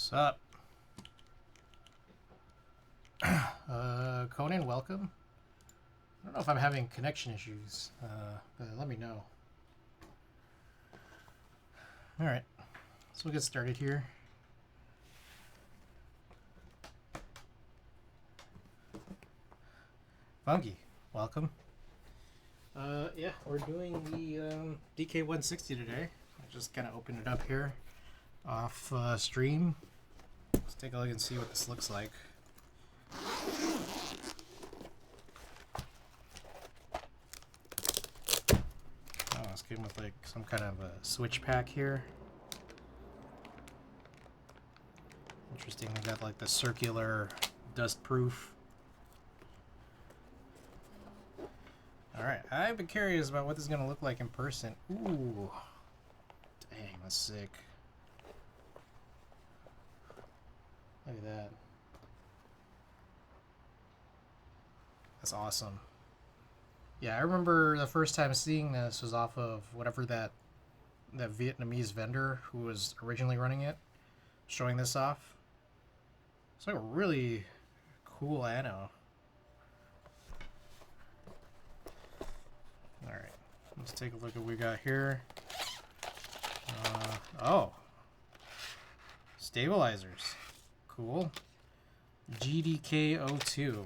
Sup? Conan, welcome. I don't know if I'm having connection issues, but let me know. Alright, so we'll get started here. Funky, welcome. Yeah, we're doing the dk1-60 today. I just kind of opened it up here off stream. Let's take a look and see what this looks like. Oh, it's came with like some kind of a switch pack here. Interesting, they got like the circular dust proof. Alright, I've been curious about what this is going to look like in person. Ooh. Dang, that's sick. Look at that. That's awesome. Yeah, I remember the first time seeing this was off of whatever that Vietnamese vendor who was originally running it, showing this off. It's like a really cool anno. Alright, let's take a look at what we got here. Oh. Stabilizers. Cool. dk1-60.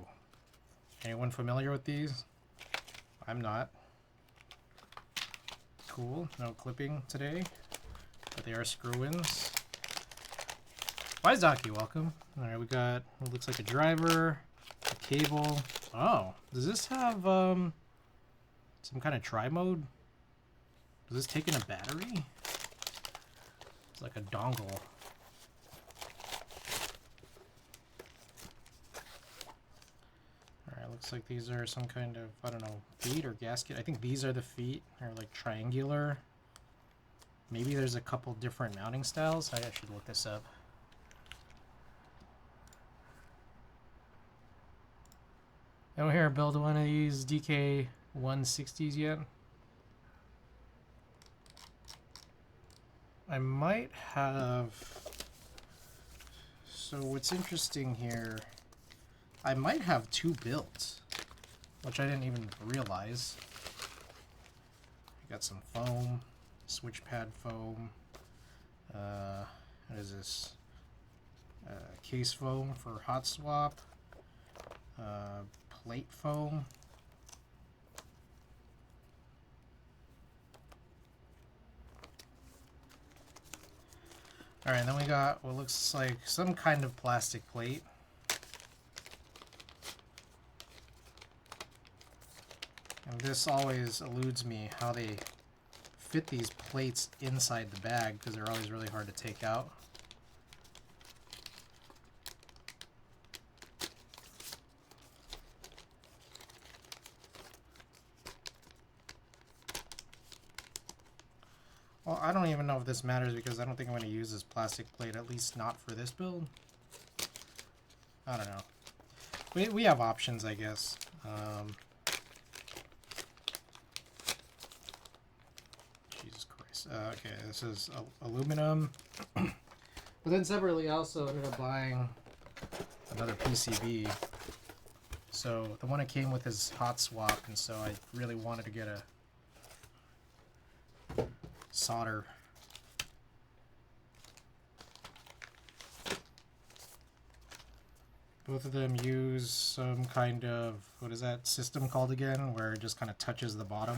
Anyone familiar with these? I'm not. Cool. No clipping today, but they are screw-ins. Wise Donkey, welcome. Alright, we got what looks like a driver, a cable. Oh, does this have some kind of tri-mode? Does this take in a battery? It's like a dongle. Alright, looks like these are some kind of, I don't know, feet or gasket. I think these are the feet. They're like triangular. Maybe there's a couple different mounting styles. I should look this up. Anyone here build one of these dk1-60s yet? I might have. So what's interesting here, I might have two built, which I didn't even realize. I got some foam, switch pad foam. What is this? Case foam for hot swap. Plate foam. Alright, then we got what looks like some kind of plastic plate. And this always eludes me how they fit these plates inside the bag because they're always really hard to take out. Well, I don't even know if this matters because I don't think I'm going to use this plastic plate, at least not for this build. I don't know. We have options, I guess. Jesus Christ. Okay, this is aluminum. But then separately, I also ended up buying another PCB. So the one that came with is hot swap, and so I really wanted to get a solder. Both of them use some kind of, what is that system called again, where it just kind of touches the bottom.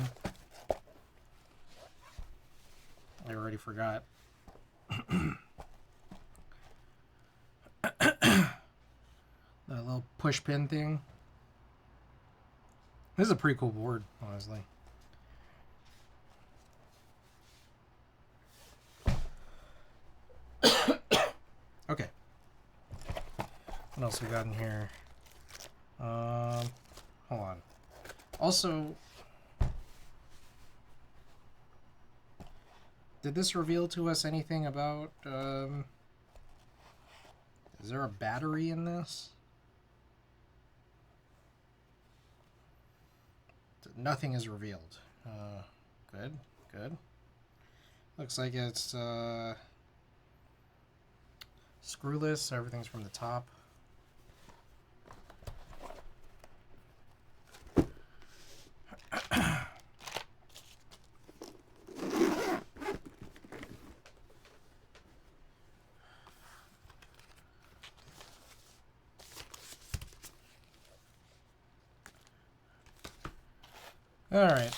I already forgot. That little push pin thing. This is a pretty cool board, honestly. Okay. What else we got in here? Hold on. Also, did this reveal to us anything about, is there a battery in this? Nothing is revealed. Good, good. Looks like it's, screwless, so everything's from the top. All right,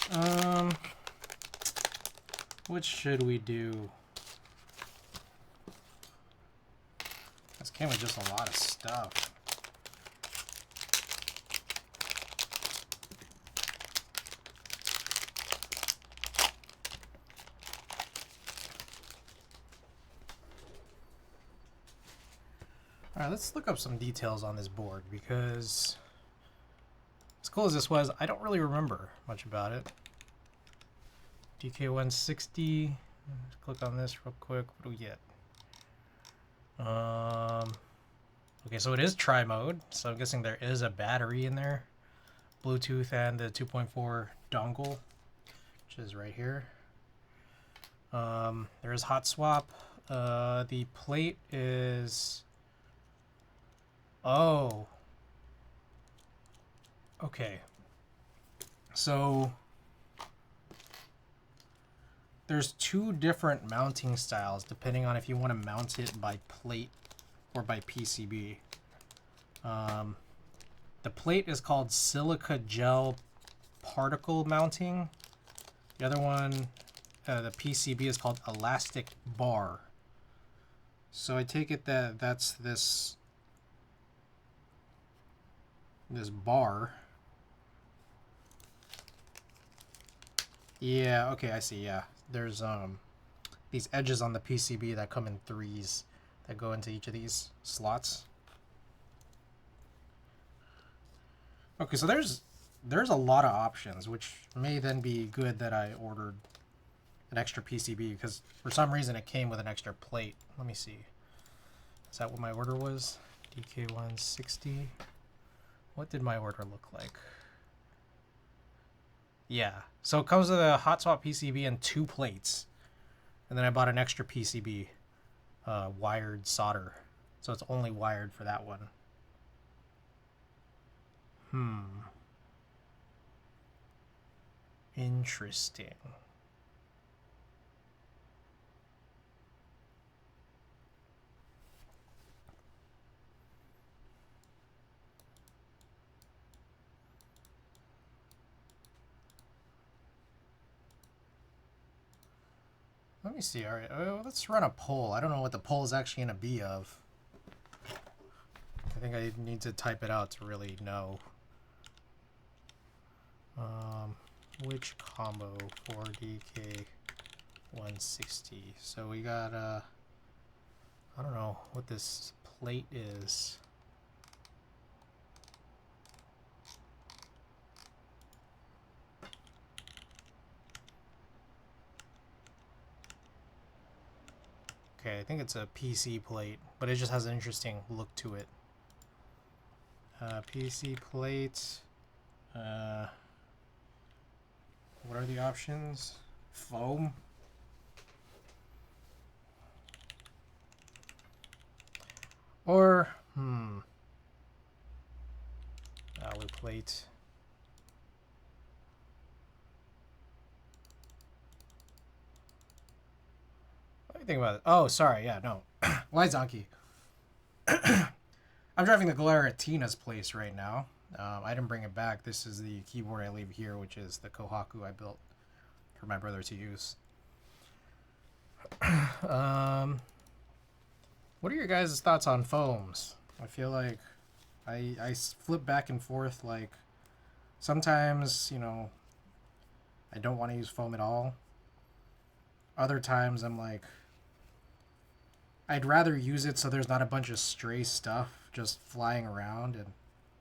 what should we do? This came with just a lot of stuff. All right, let's look up some details on this board because as cool as this was, I don't really remember much about it. dk1-60. Click on this real quick. What do we get? Okay, so it is tri-mode, so I'm guessing there is a battery in there. Bluetooth and the 2.4 dongle, which is right here. There is hot swap. The plate is... Oh. Okay. So there's two different mounting styles depending on if you want to mount it by plate or by PCB. The plate is called silica gel particle mounting. The other one, the PCB, is called elastic bar. So I take it that that's this bar. Yeah, okay, I see, yeah. There's these edges on the PCB that come in threes that go into each of these slots. Okay, so there's a lot of options, which may then be good that I ordered an extra PCB because for some reason it came with an extra plate. Let me see. Is that what my order was? dk1-60. What did my order look like? Yeah, so it comes with a hot swap PCB and 2 plates. And then I bought an extra PCB, wired solder. So it's only wired for that one. Interesting. Let me see. All right, let's run a poll. I don't know what the poll is actually going to be of. I think I need to type it out to really know. Which combo for dk1-60? So we got, I don't know what this plate is. Okay, I think it's a PC plate, but it just has an interesting look to it. PC plate. What are the options? Foam. Or, alloy plate. What do you think about it? Oh, sorry, yeah, no. Why Zonky? I'm driving the Glare at Tina's place right now. I didn't bring it back. This is the keyboard I leave here, which is the Kohaku I built for my brother to use. What are your guys' thoughts on foams? I feel like I flip back and forth. Like sometimes, you know, I don't want to use foam at all. Other times I'm like, I'd rather use it so there's not a bunch of stray stuff just flying around, and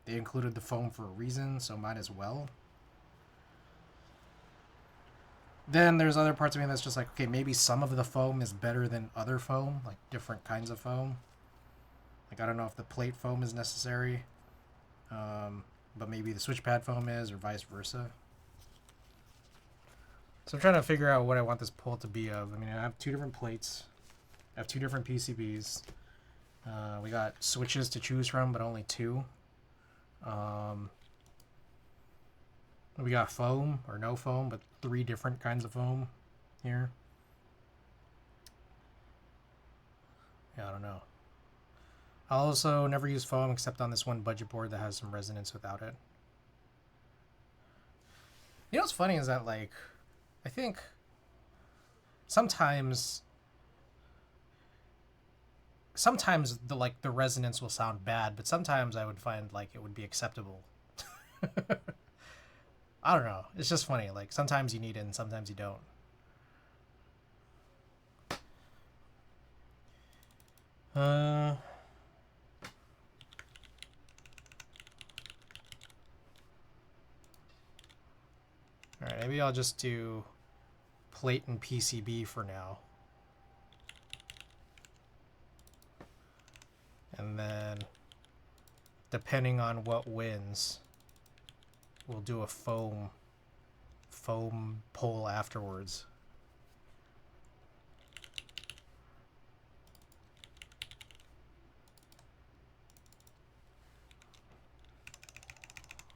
they included the foam for a reason, so might as well. Then there's other parts of me that's just like, okay, maybe some of the foam is better than other foam, like different kinds of foam. Like I don't know if the plate foam is necessary, but maybe the switch pad foam is, or vice versa. So I'm trying to figure out what I want this pull to be of. I mean, I have 2 different plates. I have 2 different PCBs. We got switches to choose from, but only 2. We got foam or no foam, but 3 different kinds of foam here. Yeah, I don't know. I'll also never use foam except on this one budget board that has some resonance without it. You know what's funny is that, like, I think sometimes the resonance will sound bad, but sometimes I would find like it would be acceptable. I don't know. It's just funny. Like sometimes you need it and sometimes you don't. All right, maybe I'll just do plate and PCB for now. And then, depending on what wins, we'll do a foam pull afterwards.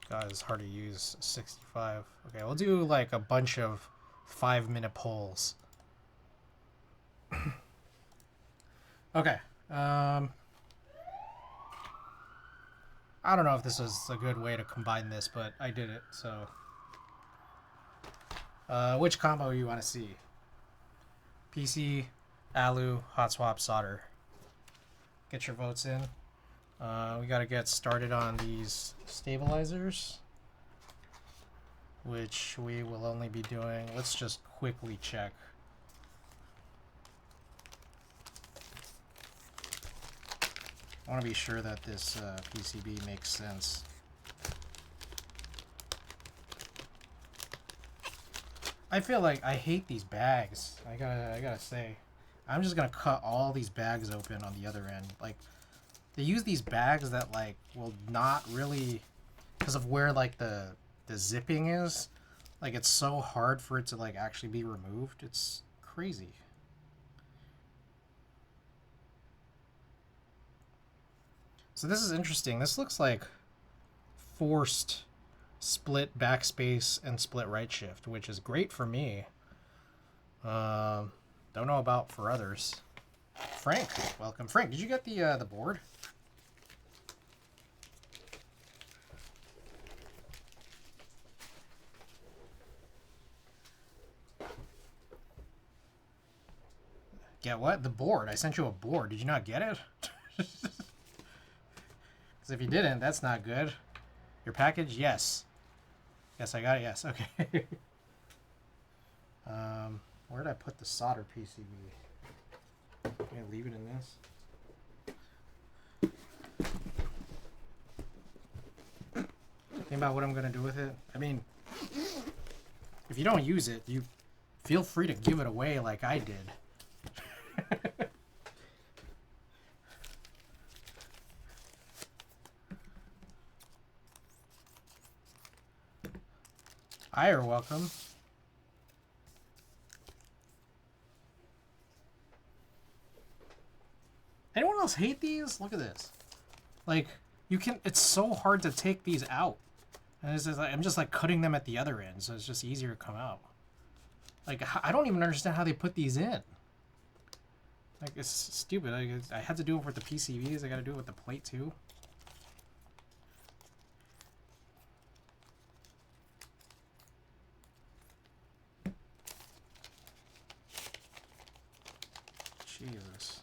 God, it's hard to use 65. Okay, we'll do like a bunch of 5-minute pulls. Okay. I don't know if this is a good way to combine this, but I did it, so. Which combo you want to see? PC, alu, hot swap, solder. Get your votes in. We got to get started on these stabilizers, which we will only be doing. Let's just quickly check. I want to be sure that this PCB makes sense. I feel like I hate these bags. I gotta say, I'm just gonna cut all these bags open on the other end. Like, they use these bags that like will not really, because of where like the zipping is, like it's so hard for it to like actually be removed. It's crazy. So this is interesting. This looks like forced split backspace and split right shift, which is great for me. Don't know about for others. Frank, welcome. Frank, did you get the board? Get what? The board. I sent you a board. Did you not get it? Because if you didn't, that's not good. Your package? Yes. Yes, I got it. Yes. Okay. Where did I put the solder PCB? Can I leave it in this? Think about what I'm going to do with it. I mean, if you don't use it, you feel free to give it away like I did. Hi, you're welcome. Anyone else hate these? Look at this. Like, you can, it's so hard to take these out. And it's just like, I'm just like cutting them at the other end, so it's just easier to come out. Like, I don't even understand how they put these in. Like, it's stupid. I had to do it with the PCBs, I gotta do it with the plate too. Jesus.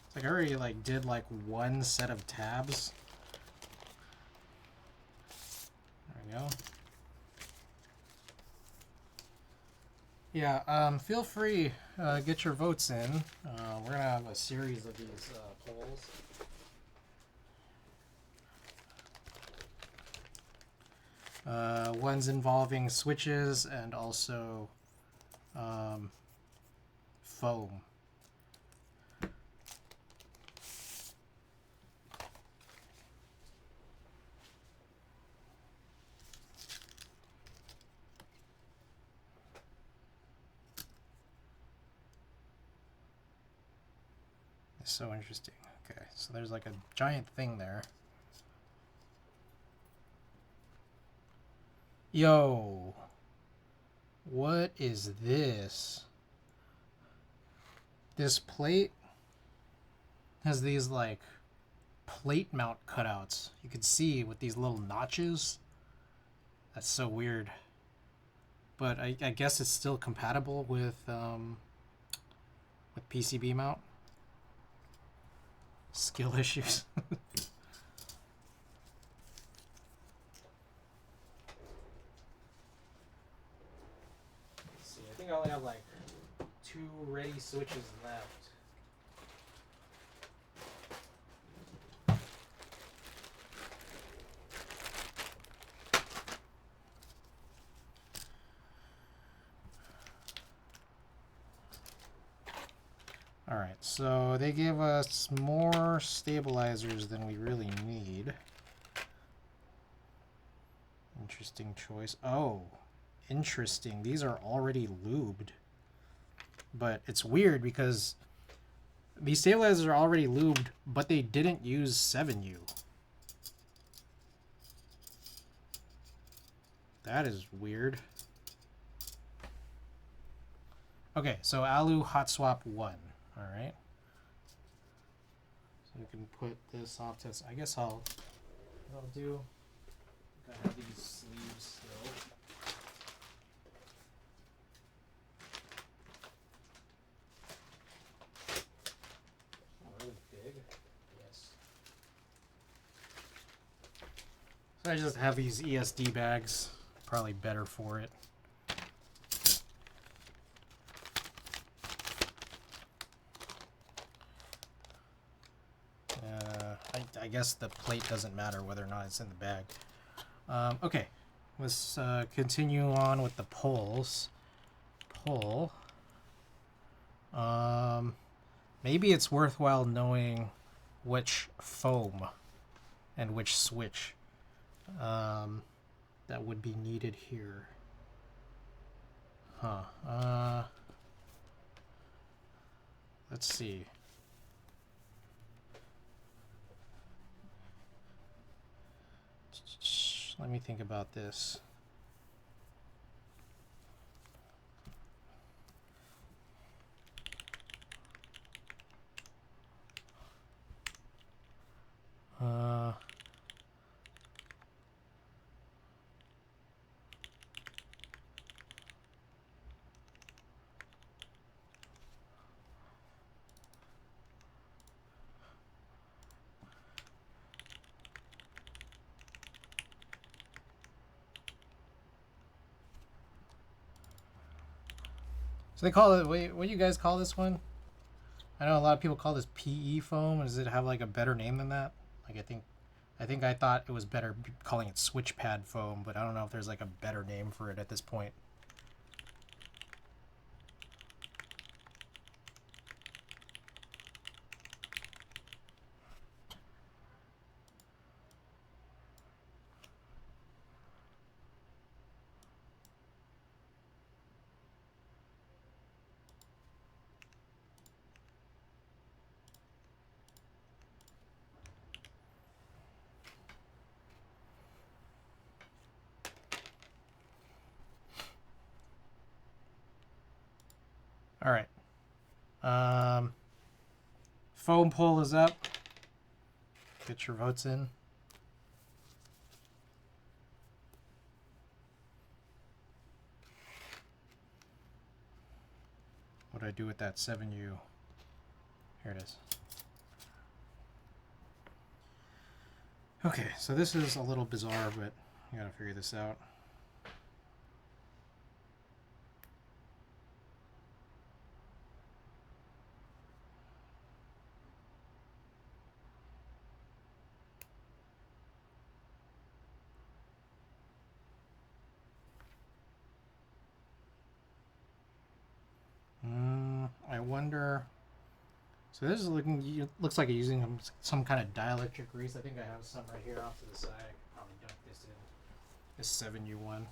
It's like I already like did like one set of tabs. There we go. Yeah, feel free, get your votes in. We're gonna have a series of these polls. Ones involving switches and also foam. So interesting. Okay, so there's like a giant thing there. Yo, what is this? This plate has these like plate mount cutouts. You can see with these little notches. That's so weird. But I guess it's still compatible with PCB mount. Skill issues. Let's see, I think I only have like 2 ready switches left. Alright, so they gave us more stabilizers than we really need. Interesting choice. Oh, interesting. These are already lubed. But it's weird because these stabilizers are already lubed, but they didn't use 7U. That is weird. Okay, so Alu hot swap 1. Alright. So we can put this off to... I guess what I'll do... I have these sleeves still. Oh, really big. Yes. So I just have these ESD bags. Probably better for it. I guess the plate doesn't matter whether or not it's in the bag. Okay, let's continue on with the poles. Pole. Maybe it's worthwhile knowing which foam and which switch that would be needed here. Huh. Let's see. Let me think about this. So they call it, what do you guys call this one? I know a lot of people call this PE foam. Does it have like a better name than that? Like I thought it was better calling it switch pad foam, but I don't know if there's like a better name for it at this point. All right. Foam poll is up. Get your votes in. What do I do with that 7U? Here it is. Okay, so this is a little bizarre, but you gotta figure this out. I wonder. So this is looks like you're using some kind of dielectric grease. I think I have some right here off to the side. I could probably dunk this in. This 7U one.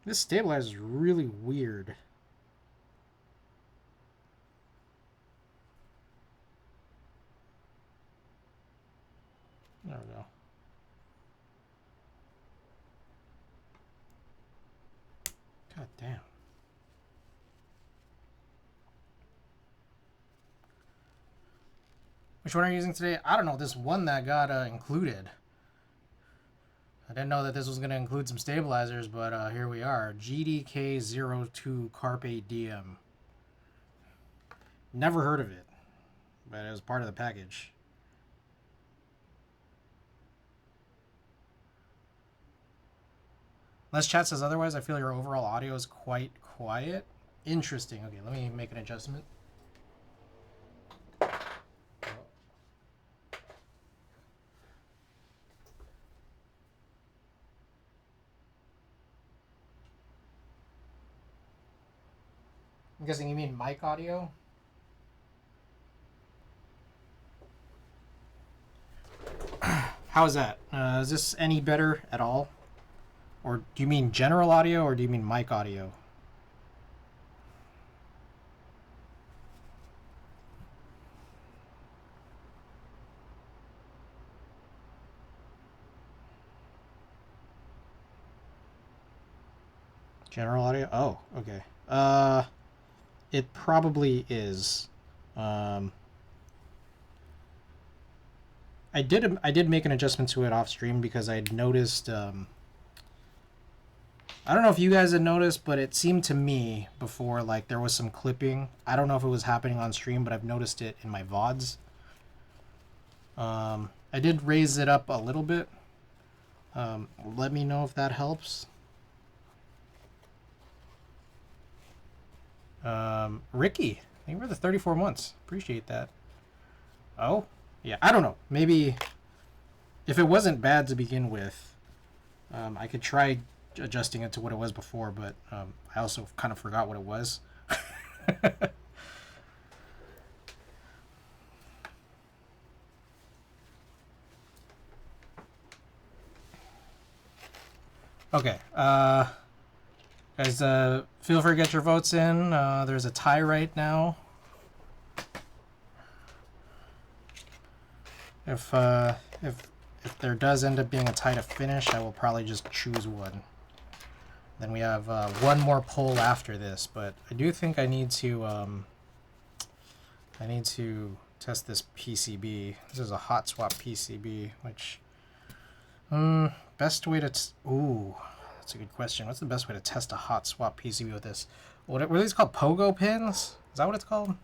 This stabilizer is really weird. There we go. God damn. Which one are you using today? I don't know. This one that got included. I didn't know that this was going to include some stabilizers, but here we are. dk1-60 Carpe Diem. Never heard of it, but it was part of the package. Unless chat says otherwise, I feel your overall audio is quite quiet. Interesting. Okay, let me make an adjustment. I'm guessing you mean mic audio? How is that? Is this any better at all? Or do you mean general audio or do you mean mic audio? General audio? Oh, okay. It probably is. I did make an adjustment to it off stream because I'd noticed. I don't know if you guys had noticed, but it seemed to me before like there was some clipping. I don't know if it was happening on stream, but I've noticed it in my VODs. I did raise it up a little bit. Let me know if that helps. Ricky, thank you for the 34 months. Appreciate that. Oh, yeah, I don't know. Maybe if it wasn't bad to begin with, I could try adjusting it to what it was before, but I also kind of forgot what it was. Okay, guys, feel free to get your votes in. There's a tie right now. If there does end up being a tie to finish, I will probably just choose one. Then we have one more poll after this, but I do think I need to test this PCB. This is a hot swap PCB, which best way to ooh, that's a good question. What's the best way to test a hot swap PCB with this? What were these called? Pogo pins? Is that what it's called?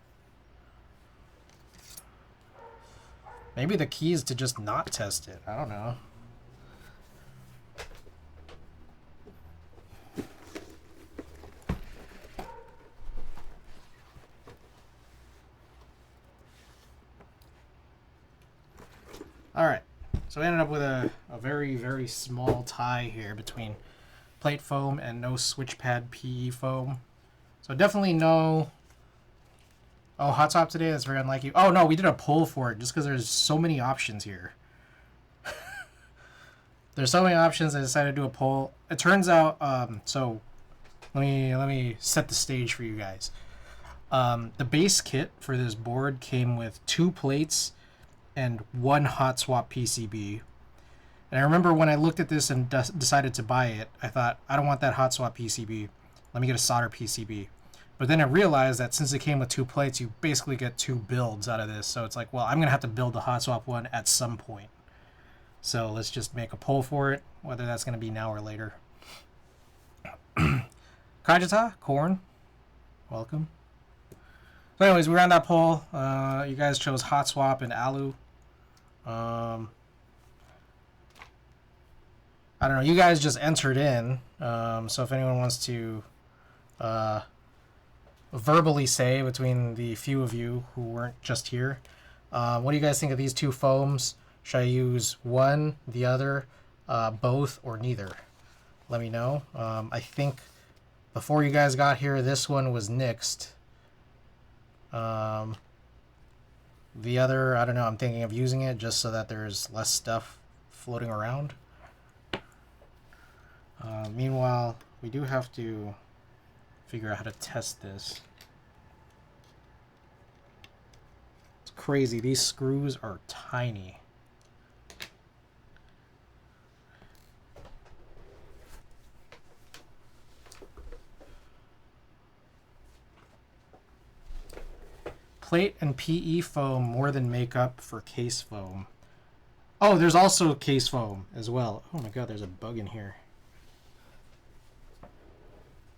Maybe the key is to just not test it. I don't know. Alright, so we ended up with a very, very small tie here between plate foam and no switch pad PE foam. So definitely no... Oh, hot swap today? That's very unlike you. Oh no, we did a poll for it just because there's so many options here. There's so many options, I decided to do a poll. It turns out, so let me set the stage for you guys. The base kit for this board came with 2 plates and 1 hot swap PCB. And I remember when I looked at this and decided to buy it, I thought, I don't want that hot swap PCB. Let me get a solder PCB. But then I realized that since it came with 2 plates, you basically get 2 builds out of this. So it's like, well, I'm going to have to build the hot swap one at some point. So let's just make a poll for it, whether that's going to be now or later. Kajita, Corn, welcome. So anyways, we ran that poll. You guys chose hot swap and alu. I don't know. You guys just entered in. So if anyone wants to verbally say between the few of you who weren't just here, what do you guys think of these 2 foams? Should I use one, the other, both, or neither? Let me know. I think before you guys got here, this one was nixed. The other, I don't know, I'm thinking of using it just so that there's less stuff floating around. Meanwhile, we do have to figure out how to test this. It's crazy. These screws are tiny. Plate and PE foam more than make up for case foam. Oh, there's also case foam as well. Oh my god, there's a bug in here.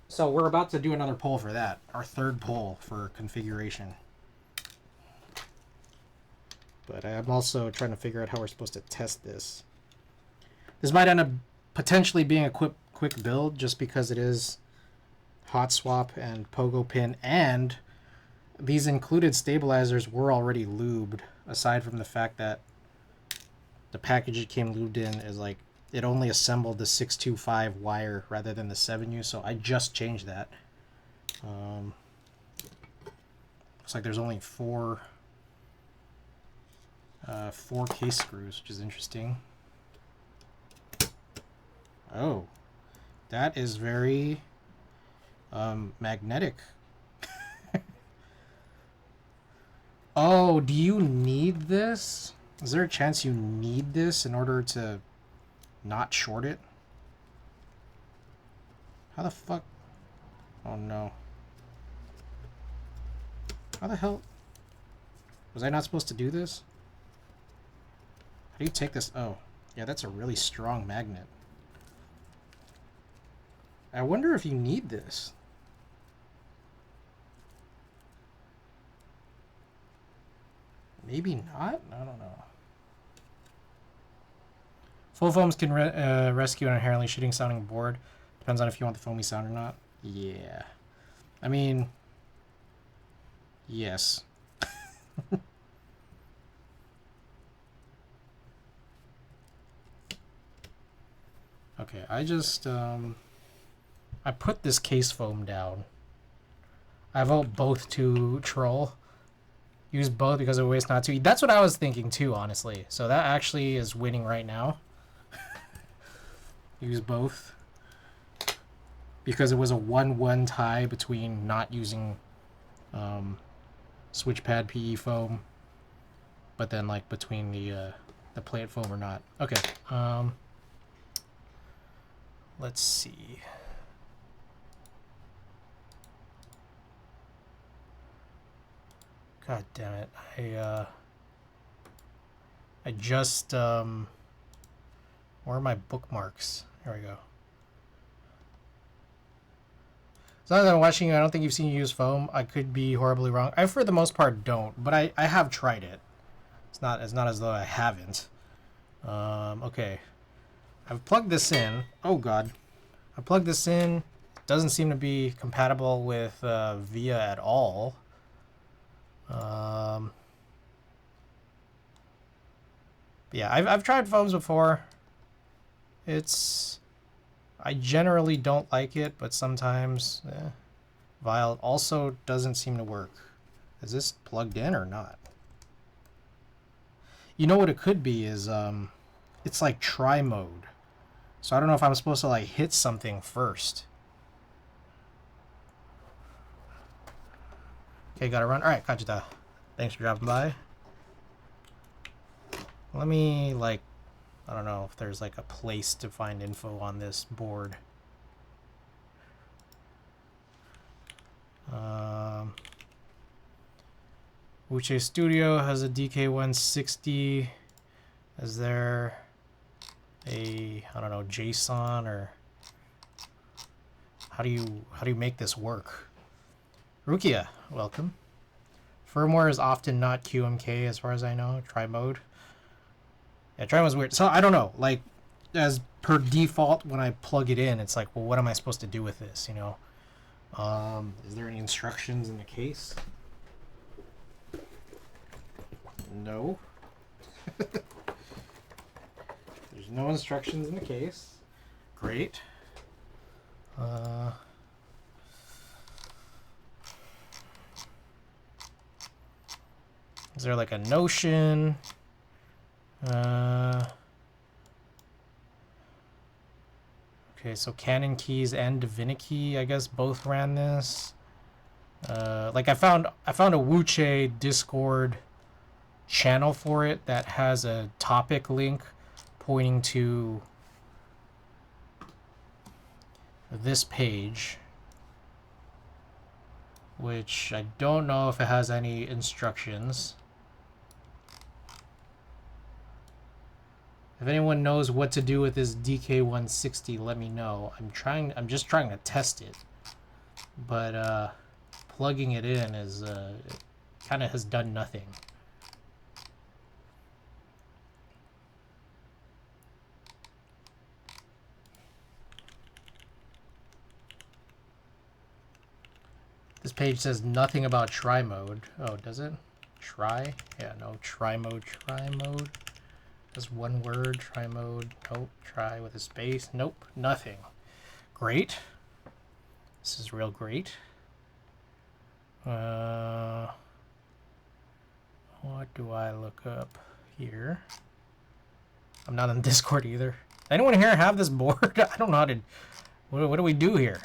So we're about to do another poll for that. Our third poll for configuration. But I'm also trying to figure out how we're supposed to test this. This might end up potentially being a quick build just because it is hot swap and pogo pin, and these included stabilizers were already lubed, aside from the fact that the package it came lubed in is like, it only assembled the 625 wire rather than the 7U, so I just changed that. Looks like there's only four case screws, which is interesting. Oh, that is very magnetic. Oh, do you need this? Is there a chance you need this in order to not short it? How the fuck? Oh no. How the hell? Was I not supposed to do this? How do you take this? Oh, yeah, that's a really strong magnet. I wonder if you need this. Maybe not? I don't know. Full foams can rescue an inherently shitting sounding board. Depends on if you want the foamy sound or not. Yeah. I mean, yes. Okay, I just, I put this case foam down. I vote both to troll. Use both because of waste not to. That's what I was thinking too, honestly. So that actually is winning right now. Use both. Because it was a 1-1 tie between not using switch pad PE foam, but then like between the plate foam or not. Okay. Let's see. God damn it. I just where are my bookmarks? Here we go. As long as I'm watching you, I don't think you've seen you use foam. I could be horribly wrong. I for the most part don't, but I have tried it. It's not as though I haven't. Okay. I've plugged this in. Oh god. I plugged this in. It doesn't seem to be compatible with VIA at all. Yeah, I've tried foams before. I generally don't like it, but sometimes Vile also doesn't seem to work. Is this plugged in or not? You know what it could be is it's like try mode. So I don't know if I'm supposed to like hit something first. Okay, gotta run. Alright, Kajita. Thanks for dropping by. Let me like, I don't know if there's like a place to find info on this board. Uche Studio has a dk1-60. Is there a, I don't know, JSON or how do you make this work? Rukia, welcome. Firmware is often not QMK as far as I know. Try mode. Yeah, try mode's weird. So I don't know. Like, as per default, when I plug it in, it's like, well, what am I supposed to do with this? You know? Is there any instructions in the case? No. There's no instructions in the case. Great. Is there like a notion? Okay, so Canon Keys and Divinity, I guess, both ran this. Like I found a Wuche Discord channel for it that has a topic link pointing to this page, which I don't know if it has any instructions. If anyone knows what to do with this dk1-60, let me know. I'm just trying to test it, but plugging it in is it kind of has done nothing. This page says nothing about try mode. Oh, does it? Try? Yeah, no, try mode, try mode. Just one word, try mode. Nope, try with a space. Nope, nothing. Great. This is real great. What do I look up here? I'm not on Discord either. Anyone here have this board? I don't know how to... What do we do here?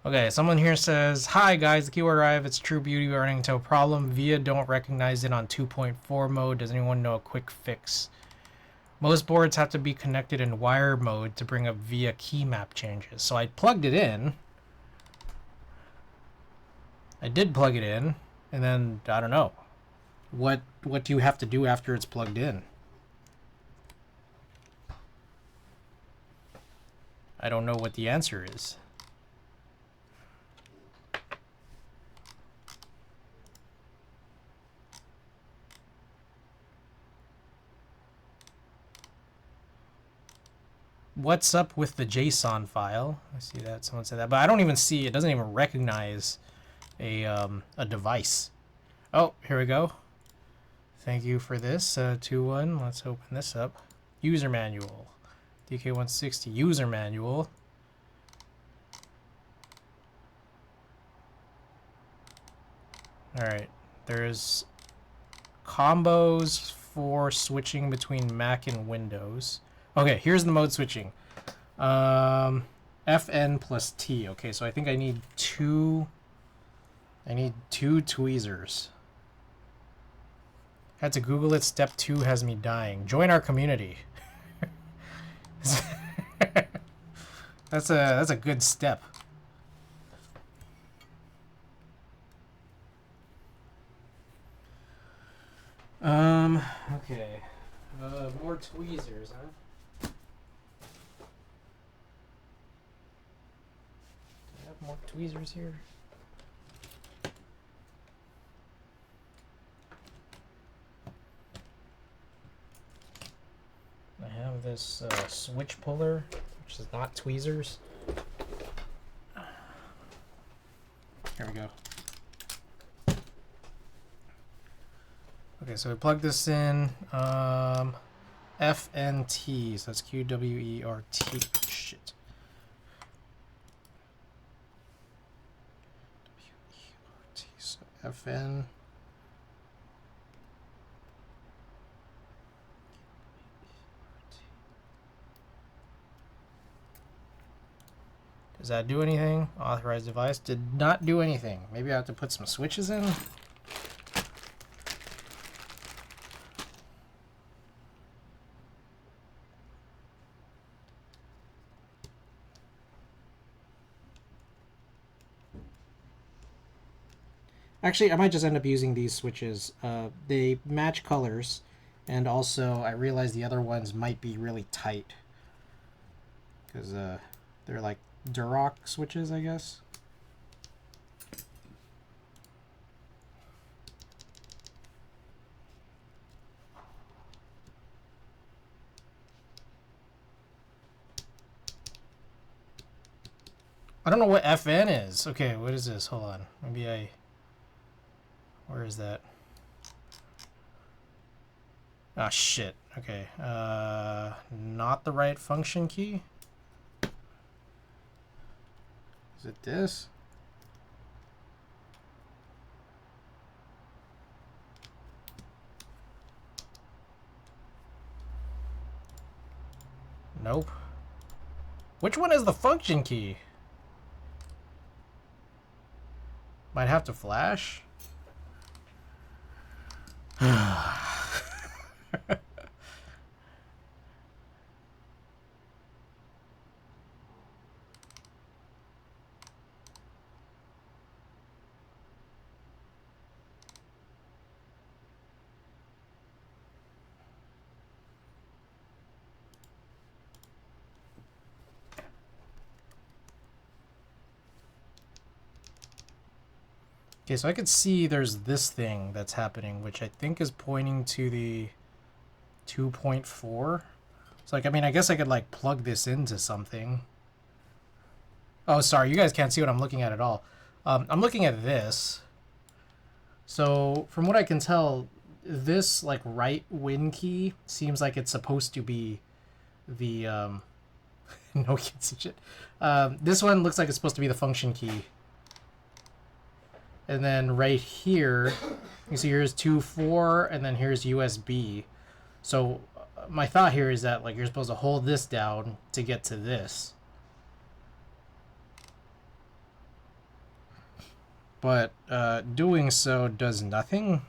Okay, someone here says, hi guys, the keyword arrive, it's True Beauty running into a problem. VIA don't recognize it on 2.4 mode. Does anyone know a quick fix? Most boards have to be connected in wire mode to bring up VIA key map changes. So I plugged it in. I did plug it in, and then, I don't know. What do you have to do after it's plugged in? I don't know what the answer is. What's up with the JSON file? I see that someone said that, but I don't even see it. Doesn't even recognize a device. Oh, here we go. Thank you for this 2-1. Let's open this up. User manual. dk1-60 user manual. All right, there's combos for switching between Mac and Windows. Okay, here's the mode switching. FN plus T. Okay, so I think I need two tweezers. Had to Google it. Step 2 has me dying. Join our community. That's a good step. Okay. More tweezers, huh? Do I have more tweezers here? I have this switch puller, which is not tweezers. Here we go. Okay, so we plug this in. FNT, so that's QWERT. Shit. WERT, so FN. Does that do anything? Authorized device did not do anything. Maybe I have to put some switches in. Actually, I might just end up using these switches. They match colors, and also I realize the other ones might be really tight because they're like Duroc switches, I guess. I don't know what FN is. Okay, what is this? Hold on. Maybe I... Where is that? Ah, shit. Okay. Not the right function key? Is it this? Nope. Which one is the function key? Might have to flash. Okay, so I could see there's this thing that's happening, which I think is pointing to the 2.4. So, like, I mean, I guess I could, like, plug this into something. Oh, sorry, you guys can't see what I'm looking at all. I'm looking at this. So, from what I can tell, this, like, right win key seems like it's supposed to be the, no, can't see shit. This one looks like it's supposed to be the function key. And then right here, you see here's 2.4, and then here's USB. So my thought here is that like you're supposed to hold this down to get to this. But doing so does nothing.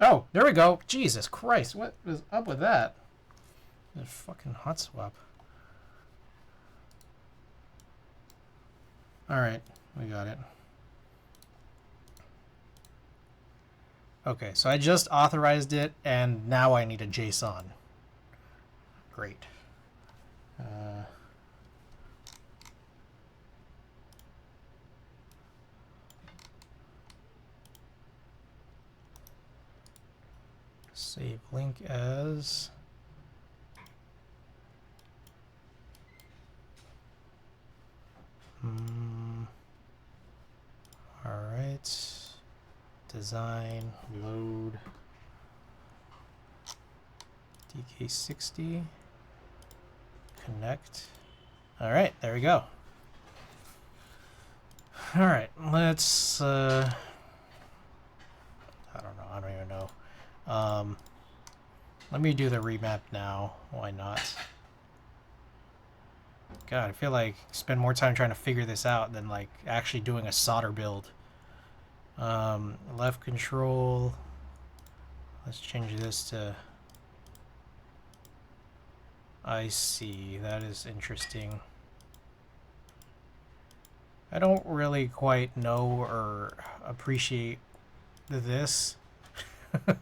Oh, there we go. Jesus Christ, what is up with that? That fucking hot swap. Alright, we got it. Okay, so I just authorized it, and now I need a JSON. Great. Save link as... Alright. Design, load, dk1-60, connect. Alright, there we go. Alright, let's, I don't know, I don't even know. Let me do the remap now, why not? God, I feel like I spend more time trying to figure this out than like actually doing a solder build. Left control. Let's change this to I see. That is interesting. I don't really quite know or appreciate this.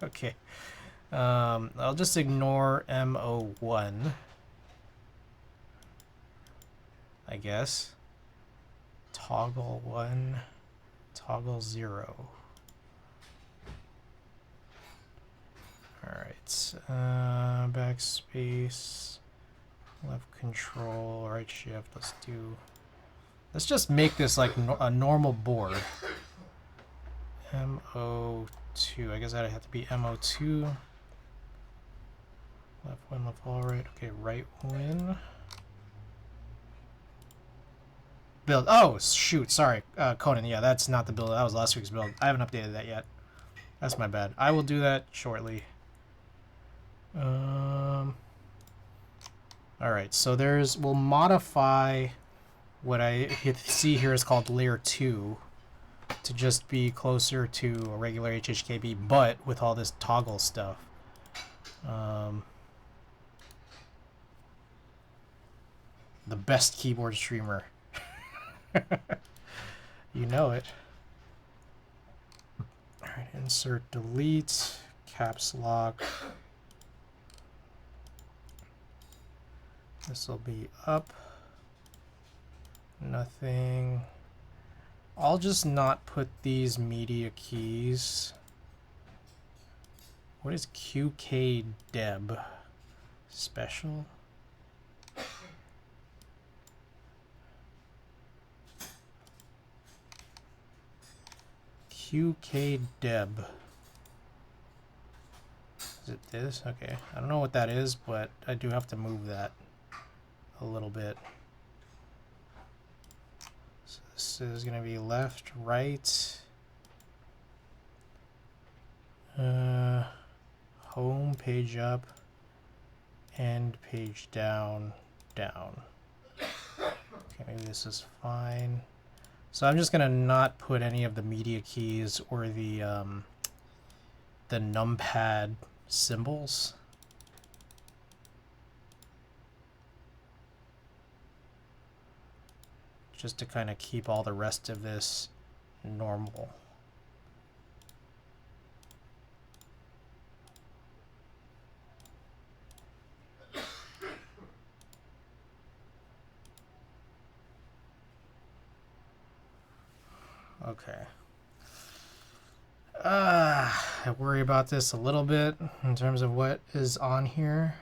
Okay. I'll just ignore MO1. I guess. Toggle 1, toggle 0. Alright, backspace, left control, right shift, let's just make this like a normal board. MO2, I guess that'd have to be MO2. Left win, left all right, okay, right win. Build. Oh, shoot. Sorry, Conan. Yeah, that's not the build. That was last week's build. I haven't updated that yet. That's my bad. I will do that shortly. Alright, so we'll modify what I see here is called layer 2 to just be closer to a regular HHKB, but with all this toggle stuff. The best keyboard streamer. You know it. Alright, insert delete, caps lock. This will be up. Nothing. I'll just not put these media keys. What is QKDeb? Special? QKDeb. Is it this? Okay. I don't know what that is, but I do have to move that. a little bit. So this is going to be left, right, home, page up, and page down, down. Okay, maybe this is fine. So I'm just gonna not put any of the media keys or the numpad symbols. Just to kind of keep all the rest of this normal. Okay. I worry about this a little bit in terms of what is on here.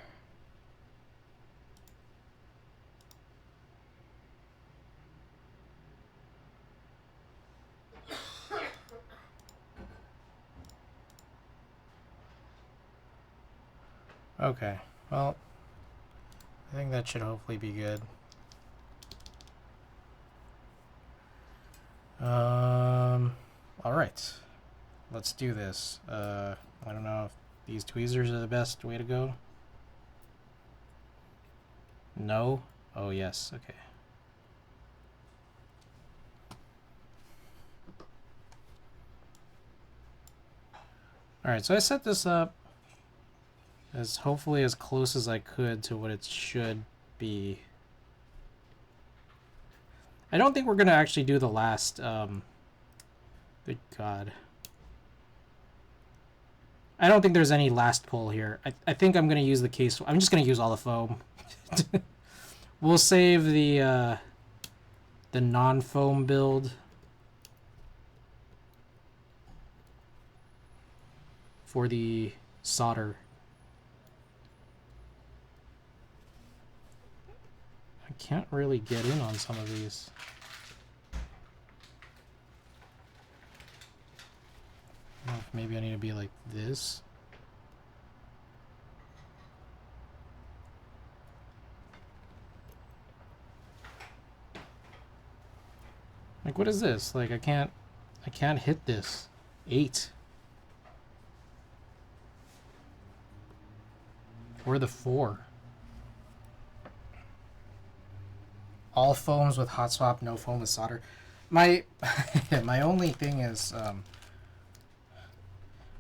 Okay, well, I think that should hopefully be good. All right, let's do this. I don't know if these tweezers are the best way to go. No? Oh, yes, okay. All right, so I set this up as hopefully as close as I could to what it should be. I don't think we're going to actually do the last, good God. I don't think there's any last pull here. I think I'm going to use the case. I'm just going to use all the foam. We'll save the non-foam build for the solder. I can't really get in on some of these. I don't know if maybe I need to be like this. Like, what is this? Like, I can't hit this. 8. Or the 4. All foams with hot swap, no foam with solder. My my only thing is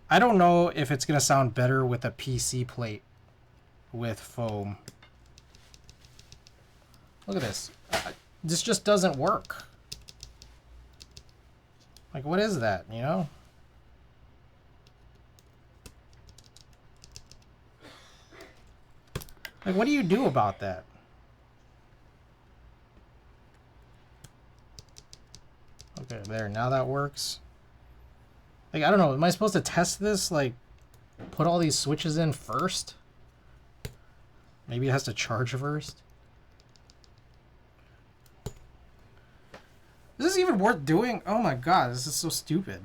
I don't know if it's gonna sound better with a PC plate with foam. Look at this. This just doesn't work. Like, what is that, you know? Like, what do you do about that? Okay, there, now that works. Like, I don't know, am I supposed to test this? Like, put all these switches in first? Maybe it has to charge first? Is this even worth doing? Oh my god, this is so stupid.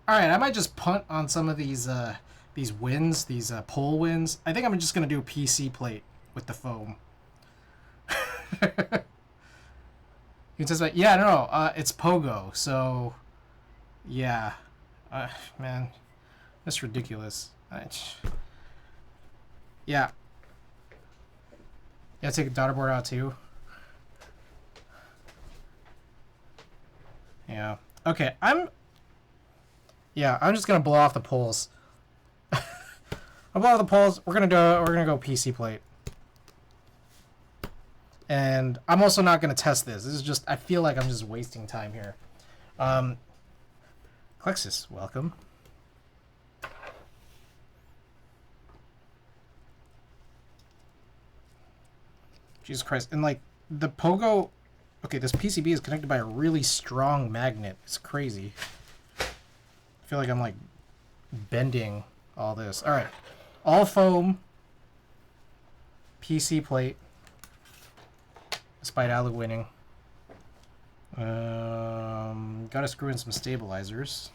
Alright, I might just punt on some of these wins, these pole wins. I think I'm just going to do a PC plate with the foam. You can just like, yeah, no, it's Pogo, so yeah. Man, that's ridiculous. Yeah. Yeah, take a daughter board out too. Yeah. Okay, I'm just gonna blow off the poles. I'll blow off the poles. We're gonna go PC plate. And I'm also not gonna test this. This is just, I feel like I'm just wasting time here. Clexus, welcome. Jesus Christ. And like the Pogo, okay, this PCB is connected by a really strong magnet. It's crazy. I feel like I'm like bending all this. All right, all foam PC plate, despite Alu winning. Gotta screw in some stabilizers.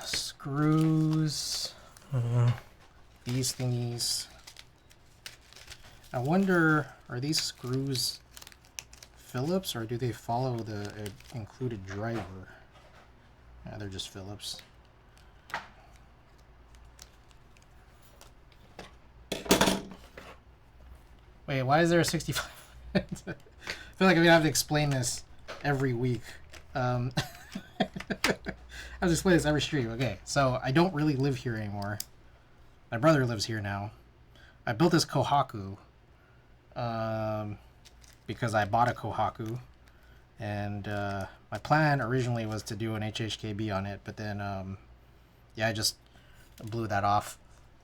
Screws. These thingies. I wonder, are these screws Phillips or do they follow the included driver? Yeah, they're just Phillips. Wait, why is there a 65? I feel like I'm gonna have to explain this every week. I have to explain this every stream. Okay, so I don't really live here anymore. My brother lives here now. I built this Kohaku because I bought a Kohaku, and my plan originally was to do an HHKB on it, but then yeah, I just blew that off.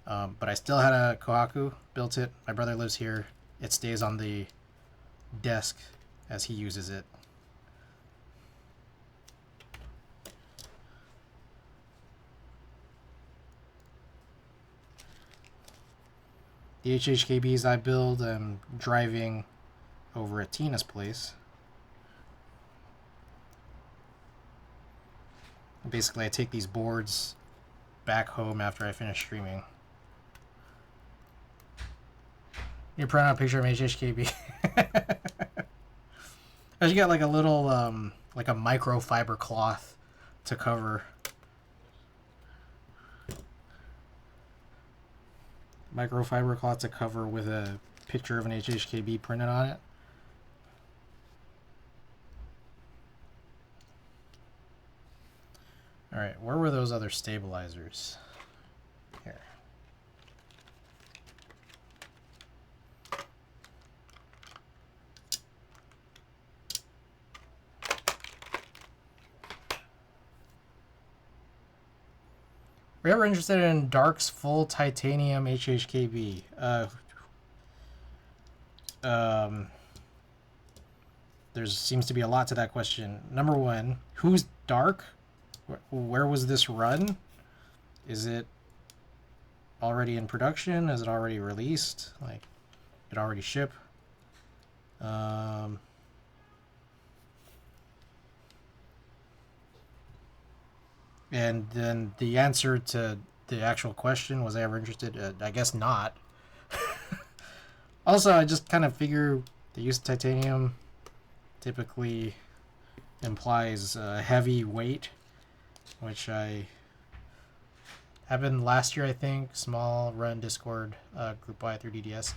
But I still had a Kohaku, built it. My brother lives here. It stays on the desk as he uses it. The HHKBs I build, I'm driving over at Tina's place. Basically, I take these boards back home after I finish streaming. You print out a picture of an HHKB. I should get like a little, like a microfiber cloth to cover. Microfiber cloth to cover with a picture of an HHKB printed on it. Alright, where were those other stabilizers? Here. Were you ever interested in Dark's full titanium HHKB? There seems to be a lot to that question. Number one, who's Dark? Where was this run? Is it already in production? Is it already released? Like, it already ship? And then the answer to the actual question, was I ever interested? I guess not. Also, I just kind of figure the use of titanium typically implies heavy weight, which I happened last year, I think. Small run Discord group buy through DDS.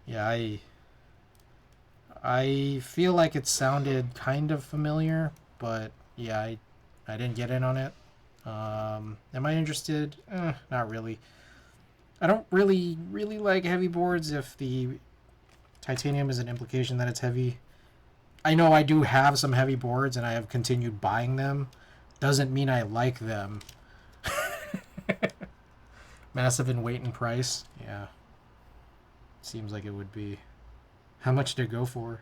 Yeah, I feel like it sounded kind of familiar, but yeah, I didn't get in on it. Am I interested? Not really. I don't really like heavy boards if the titanium is an implication that it's heavy. I know I do have some heavy boards and I have continued buying them. Doesn't mean I like them. Massive in weight and price. Yeah. Seems like it would be. How much to go for?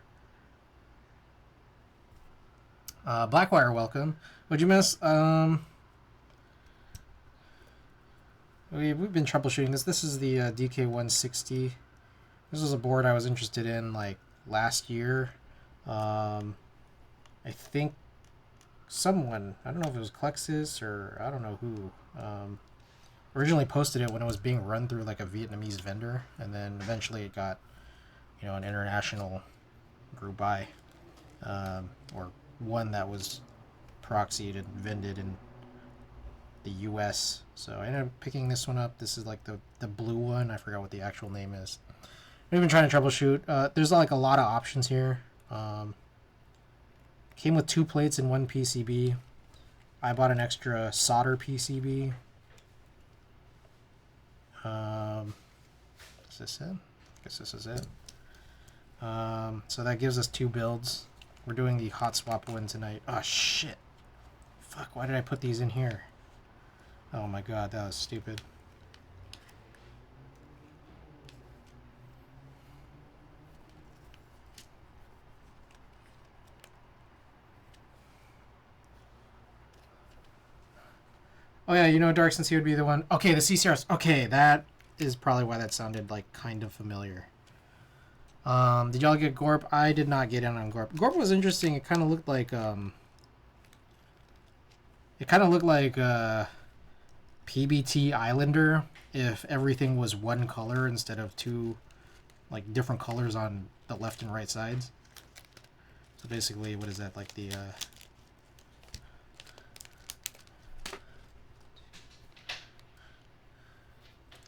Blackwire, welcome. What'd you miss? We've been troubleshooting this. This is the dk1-60. This was a board I was interested in like last year. I think someone, I don't know if it was Klexis or I don't know who, originally posted it when it was being run through like a Vietnamese vendor, and then eventually it got, you know, an international group buy, or one that was proxied and vended in the US. So I ended up picking this one up. This is like the blue one. I forgot what the actual name is. We've been trying to troubleshoot. There's like a lot of options here. Came with 2 plates and 1 PCB. I bought an extra solder PCB. Is this it? I guess this is it. So that gives us 2 builds. We're doing the hot swap one tonight. Oh shit. Fuck, why did I put these in here? Oh my god, that was stupid. Oh yeah, you know Dark, since he would be the one. Okay, the CCRs. Okay, that is probably why that sounded like kind of familiar. Did y'all get Gorp? I did not get in on Gorp. Gorp was interesting. It kind of looked like PBT Islander if everything was one color instead of two, like, different colors on the left and right sides. So basically, what is that, like the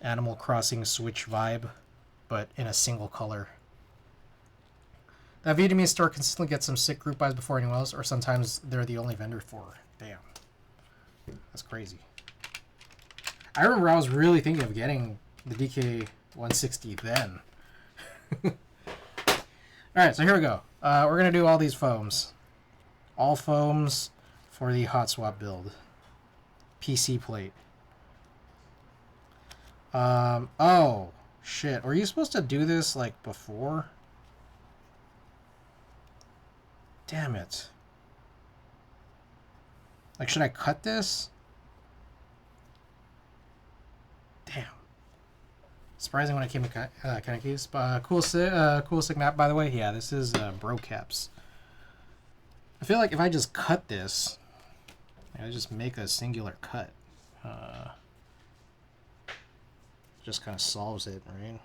Animal Crossing Switch vibe, but in a single color. That Vietnamese store consistently gets some sick group buys before anyone else, or sometimes they're the only vendor for it. Damn. That's crazy. I remember I was really thinking of getting the dk1-60 then. Alright, so here we go. We're going to do all these foams. All foams for the hot swap build. PC plate. Oh, shit. Were you supposed to do this, like, before? Damn it. Like, should I cut this? Damn. Surprising when it came to kind of keys. Cool sick map, by the way. Yeah, this is bro caps. I feel like if I just cut this, I just make a singular cut. Just kind of solves it, right?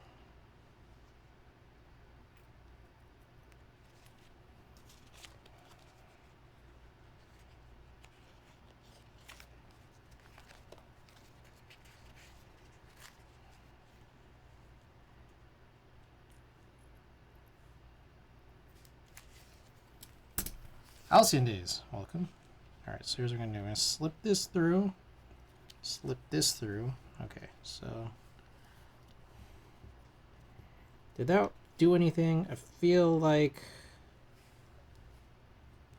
Halcyon Days, welcome. Alright, so here's what we're going to do. I'm going to slip this through. Slip this through. Okay, so... Did that do anything? I feel like...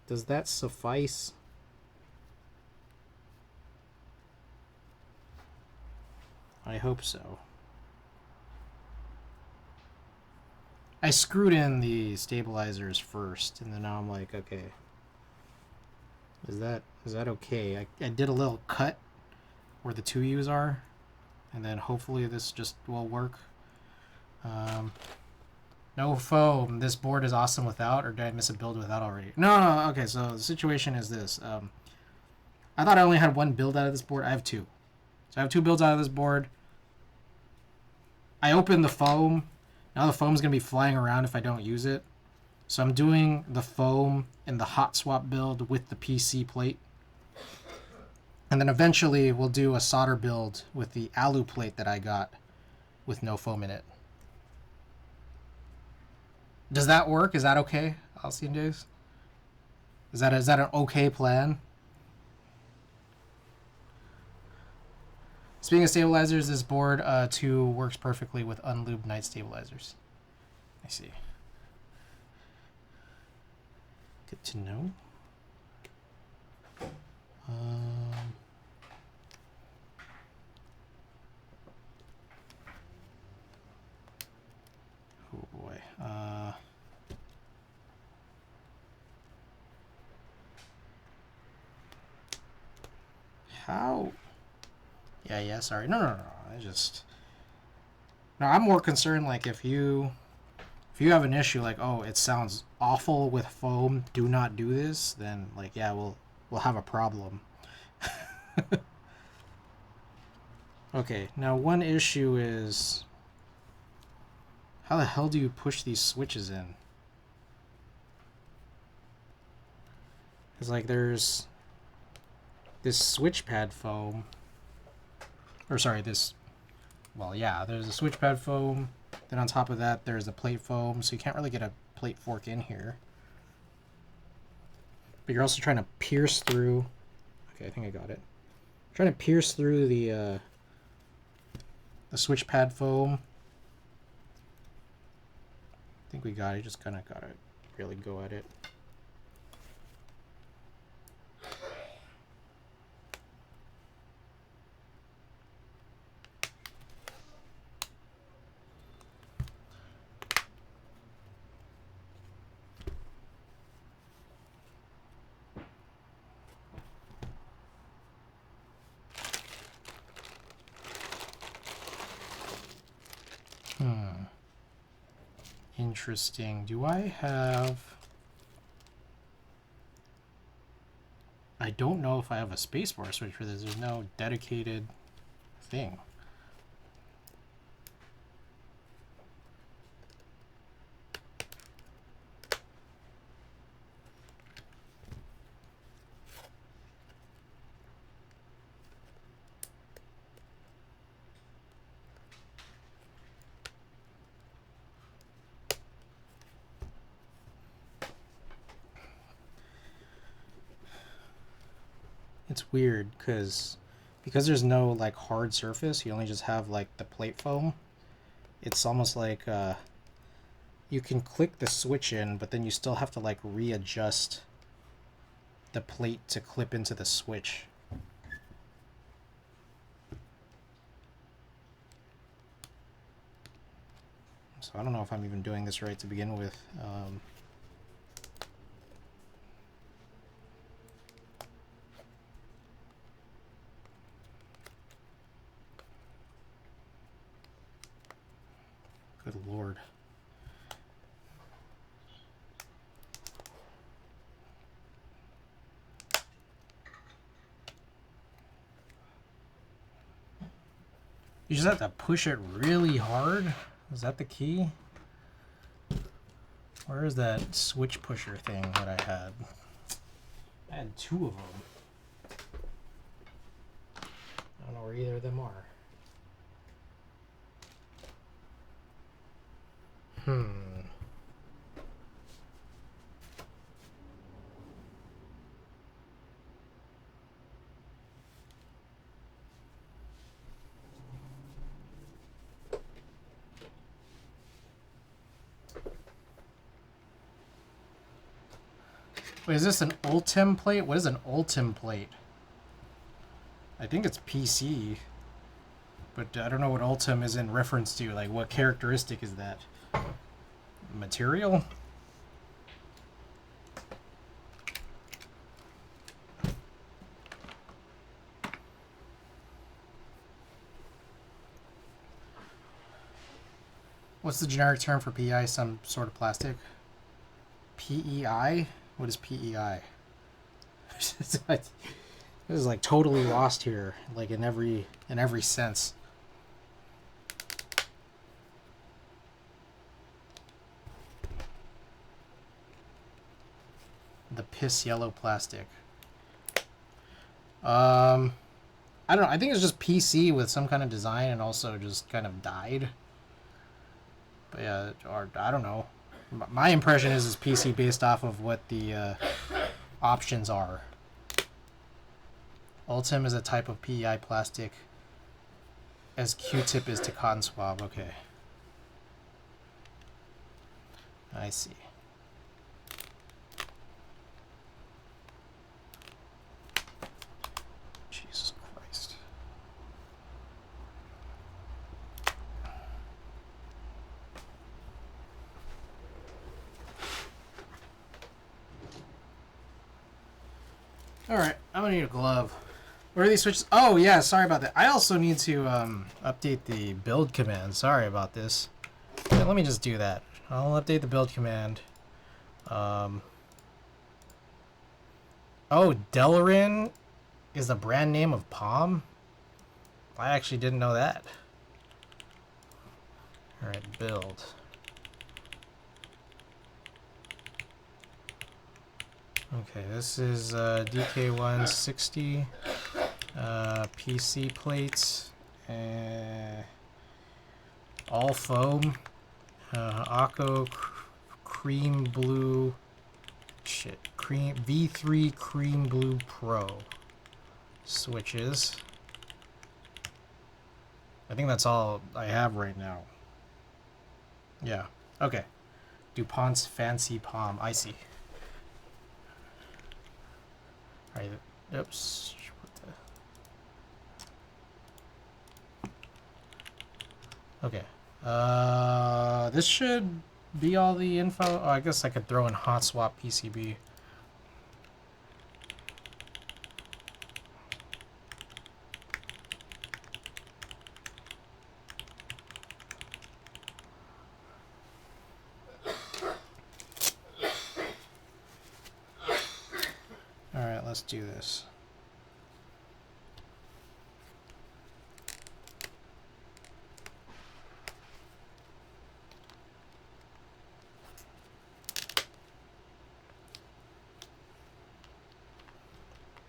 Does that suffice? I hope so. I screwed in the stabilizers first, and then now I'm like, okay. Is that okay? I did a little cut where the 2U's are, and then hopefully this just will work. No foam. This board is awesome without, or did I miss a build without already? No. Okay, so the situation is this. I thought I only had one build out of this board. I have two. So I have two builds out of this board. I opened the foam. Now the foam's going to be flying around if I don't use it. So I'm doing the foam and the hot swap build with the PC plate. And then eventually we'll do a solder build with the alu plate that I got with no foam in it. Does that work? Is that okay, Halcyon Days? Is that an okay plan? Speaking of stabilizers, this board 2 works perfectly with unlubed night stabilizers. I see. Good to know. Oh boy. How? Yeah, sorry. No. No, I'm more concerned, like, if you have an issue, like, oh, it sounds awful with foam, do not do this, then, like, yeah, we'll have a problem. Okay, now one issue is, how the hell do you push these switches in? Because, like, there's this switch pad foam, or sorry, there's a switch pad foam, then on top of that there's a plate foam, so you can't really get a plate fork in here. But you're also trying to pierce through, okay, I think I got it. Trying to pierce through the switch pad foam. I think we got it, just kind of gotta really go at it. Interesting. Do I have... I don't know if I have a spacebar switch for this. There's no dedicated thing. It's weird because there's no like hard surface, you only just have like the plate foam. It's almost like you can click the switch in, but then you still have to like readjust the plate to clip into the switch. So I don't know if I'm even doing this right to begin with. Good Lord. You just have to push it really hard? Is that the key? Where is that switch pusher thing that I had? I had two of them. I don't know where either of them are. Wait, is this an Ultim plate? What is an Ultim plate? I think it's PC. But I don't know what Ultim is in reference to. Like, what characteristic is that? Material? What's the generic term for PEI? Some sort of plastic? PEI? What is PEI? This is like totally lost here, like in every sense. The piss yellow plastic. I don't know. I think it's just PC with some kind of design and also just kind of dyed. But yeah, or I don't know. My impression is it's PC based off of what the options are. Ultim is a type of PEI plastic as Q-tip is to cotton swab. Okay. I see. Jesus Christ. Alright, I'm gonna need a glove. Where are these switches? Oh yeah, sorry about that. I also need to update the build command. Sorry about this. Yeah, let me just do that. I'll update the build command. Oh, Delarin is the brand name of Palm? I actually didn't know that. Alright, build. Okay, this is dk1-60 PC plates, all foam, Akko cream blue, V3 cream blue Pro switches. I think that's all I have right now. Yeah, okay. DuPont's Fancy Palm, I see. Alright, oops. Okay. This should be all the info. Oh, I guess I could throw in hot swap PCB. let's do this.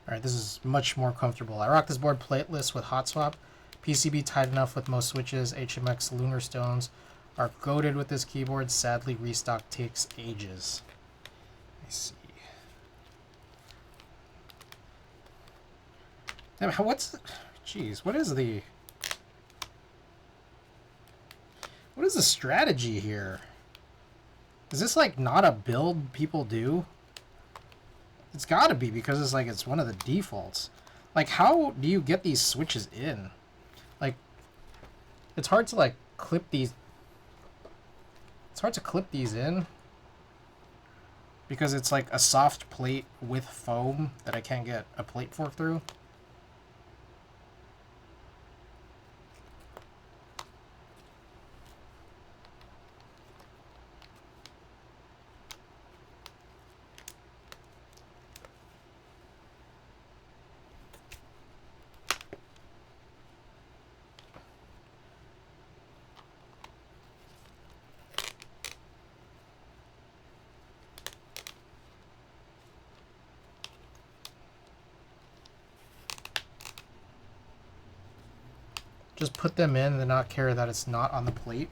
Alright, this is much more comfortable. I rock this board plateless with hot swap. PCB tight enough with most switches. HMX lunar stones are goated with this keyboard. Sadly, restock takes ages. I see. Damn, what's... Jeez, what is the strategy here? Is this like not a build people do? It's gotta be, because it's like it's one of the defaults. Like, how do you get these switches in? Like, it's hard to like clip these. It's hard to clip these in because it's like a soft plate with foam that I can't get a plate fork through. Just put them in and not care that it's not on the plate.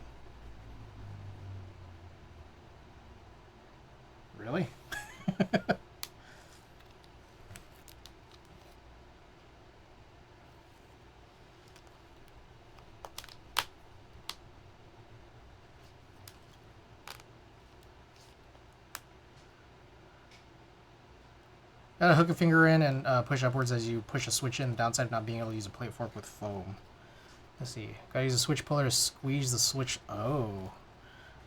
Really? Gotta hook a finger in and push upwards as you push a switch in. The downside of not being able to use a plate fork with foam. Let's see. Gotta use a switch puller to squeeze the switch. Oh.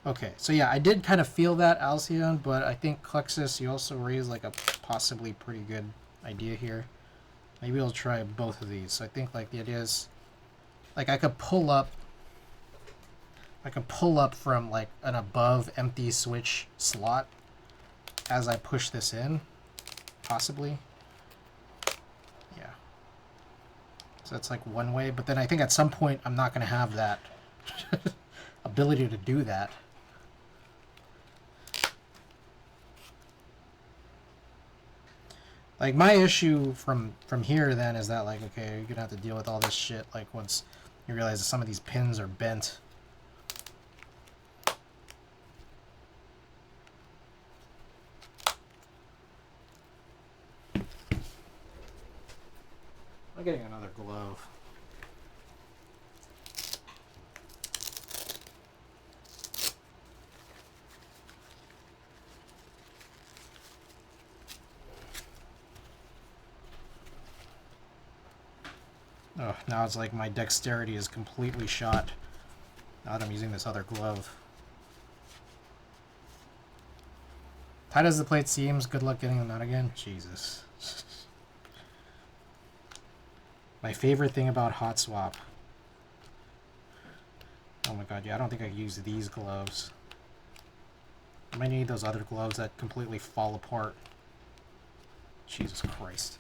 Okay, so yeah, I did kind of feel that, Alcyon, but I think Klexus, you also raised like a possibly pretty good idea here. Maybe I'll try both of these. So I think like the idea is, like I could pull up from like an above empty switch slot as I push this in, possibly. Yeah. So that's like one way, but then I think at some point I'm not going to have that ability to do that. Like, my issue from here, then, is that, like, okay, you're going to have to deal with all this shit, like, once you realize that some of these pins are bent. I'm getting another glove. Oh, now it's like my dexterity is completely shot now that I'm using this other glove. Tight as the plate seems, good luck getting them out again. Jesus. My favorite thing about hot swap. Oh my god, yeah, I don't think I can use these gloves. I might need those other gloves that completely fall apart. Jesus Christ.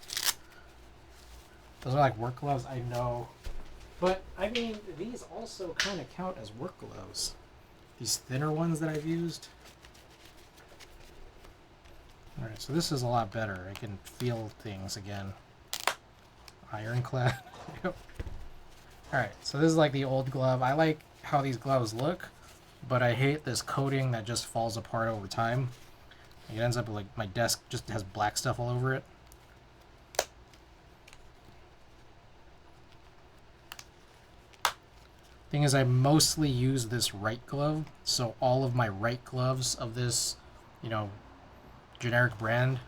Those are like work gloves, I know. But, I mean, these also kind of count as work gloves. These thinner ones that I've used. Alright, so this is a lot better. I can feel things again. Ironclad. Yep. Alright, so this is like the old glove. I like how these gloves look, but I hate this coating that just falls apart over time. It ends up like my desk just has black stuff all over it. Thing is, I mostly use this right glove, so all of my right gloves of this, you know, generic brand,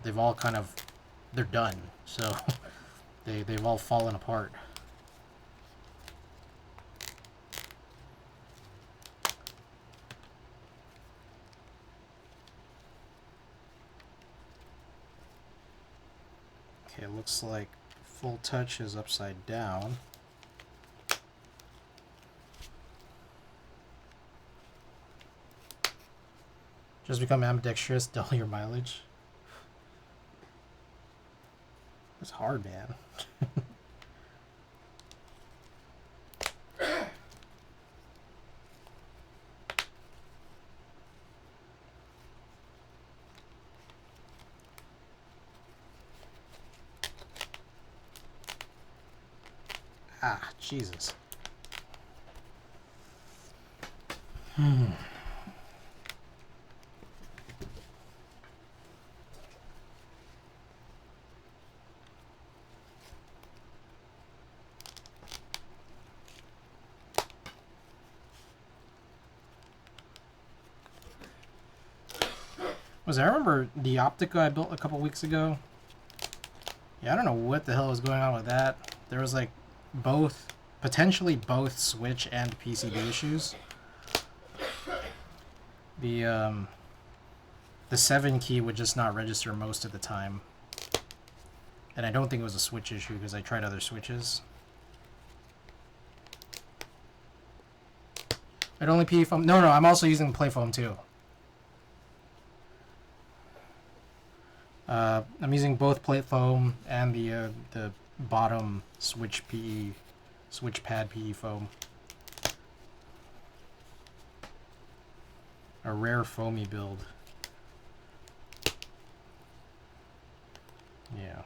they've all kind of, they're done, so they've all fallen apart. Okay, it looks like full touch is upside down. Just become ambidextrous, double your mileage. It's hard, man. Ah, Jesus. I remember the Optica I built a couple weeks ago. Yeah, I don't know what the hell was going on with that. There was like potentially both Switch and PCB issues. The 7 key would just not register most of the time. And I don't think it was a Switch issue because I tried other Switches. I'd only PE foam. No, I'm also using play foam too. I'm using both plate foam and the bottom switch pad PE foam. A rare foamy build. Yeah.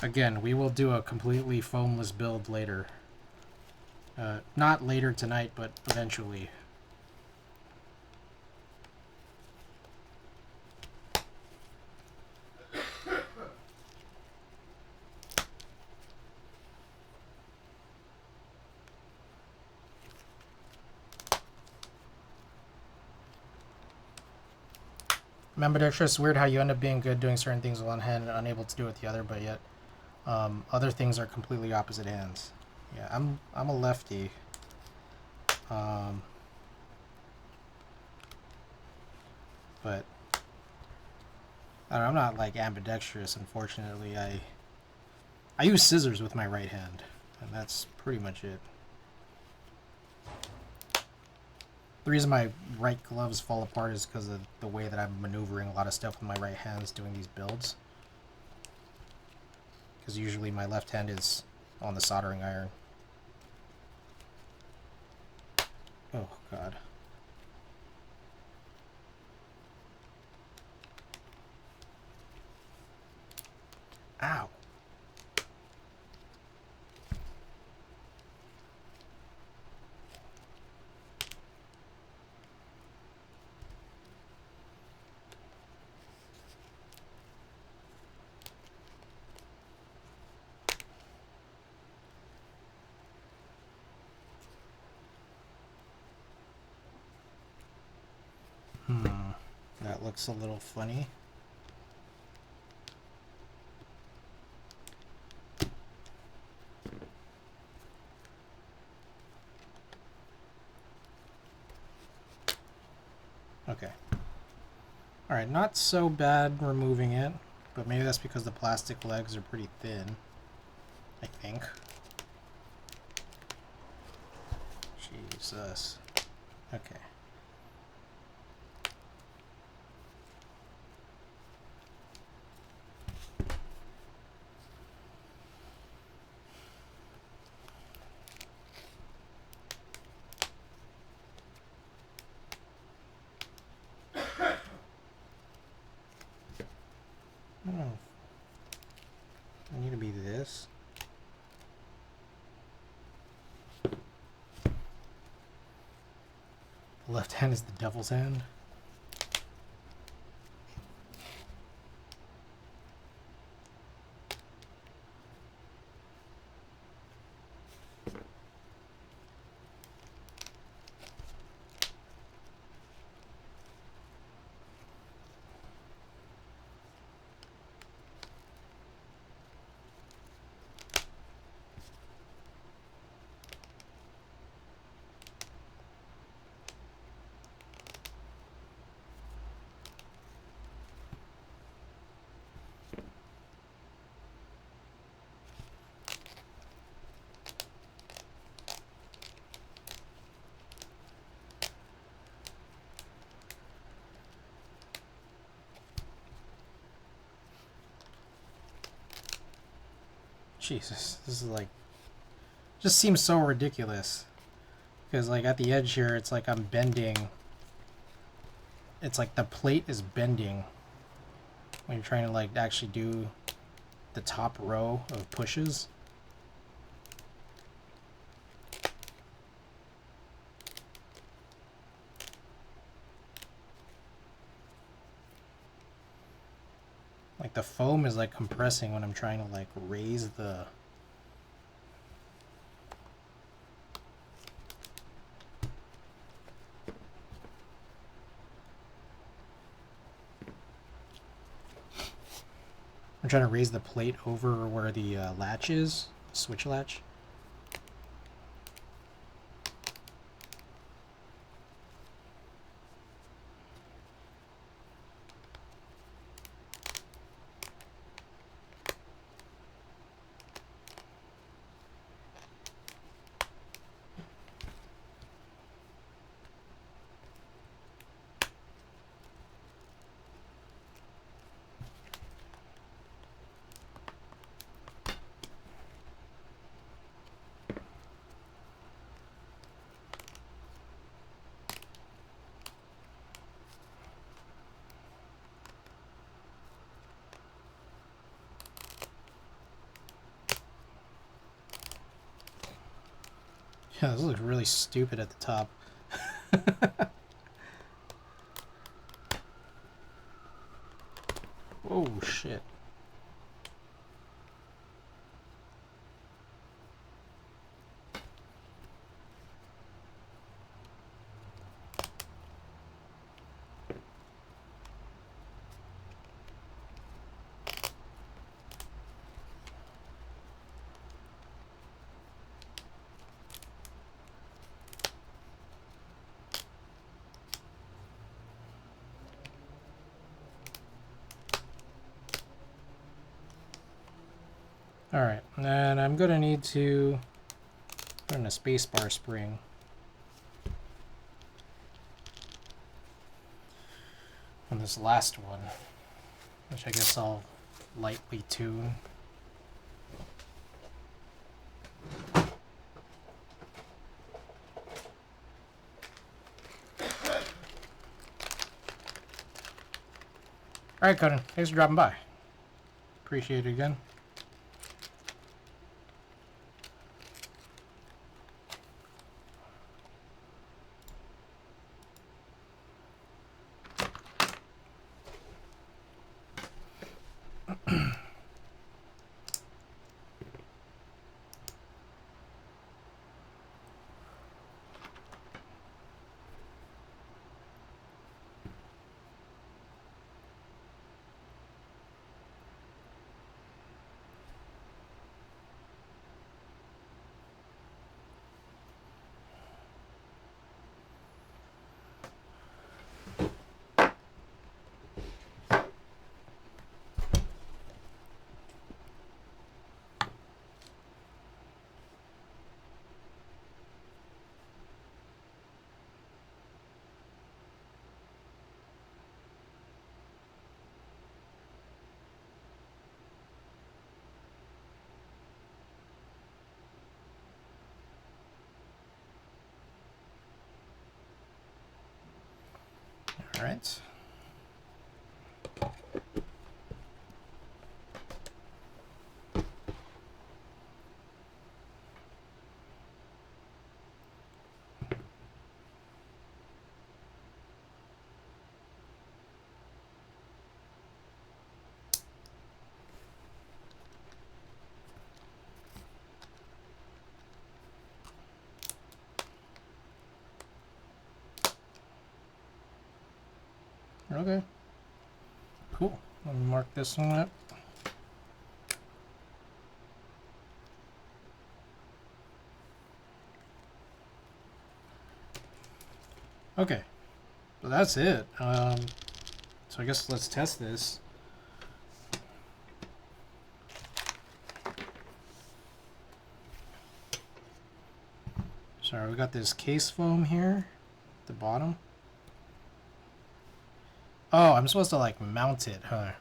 Again, we will do a completely foamless build later. Not later tonight, but eventually. Ambidextrous, weird how you end up being good doing certain things with one hand and unable to do it with the other, but yet other things are completely opposite hands. Yeah, I'm a lefty. But I don't know, I'm not like ambidextrous, unfortunately. I use scissors with my right hand, and that's pretty much it. The reason my right gloves fall apart is because of the way that I'm maneuvering a lot of stuff with my right hands doing these builds. Because usually my left hand is on the soldering iron. Oh, God. Ow. That looks a little funny. Okay. Alright, not so bad removing it, but maybe that's because the plastic legs are pretty thin, I think. Jesus. Okay. I don't know. I need to be this. The left hand is the devil's hand. Jesus, this is like, just seems so ridiculous. Because like at the edge here, it's like I'm bending. It's like the plate is bending when you're trying to like actually do the top row of pushes. Like the foam is like compressing when I'm trying to like raise the... I'm trying to raise the plate over where the latch is, switch latch. Yeah, this looks really stupid at the top. Oh shit. Alright, and I'm gonna need to put in a spacebar spring. On this last one, which I guess I'll lightly tune. Alright, Conan, thanks for dropping by. Appreciate it again. Alright. Okay. Cool. Let me mark this one up. Okay. So that's it. So I guess let's test this. Sorry, we got this case foam here at the bottom. Oh, I'm supposed to like mount it, huh?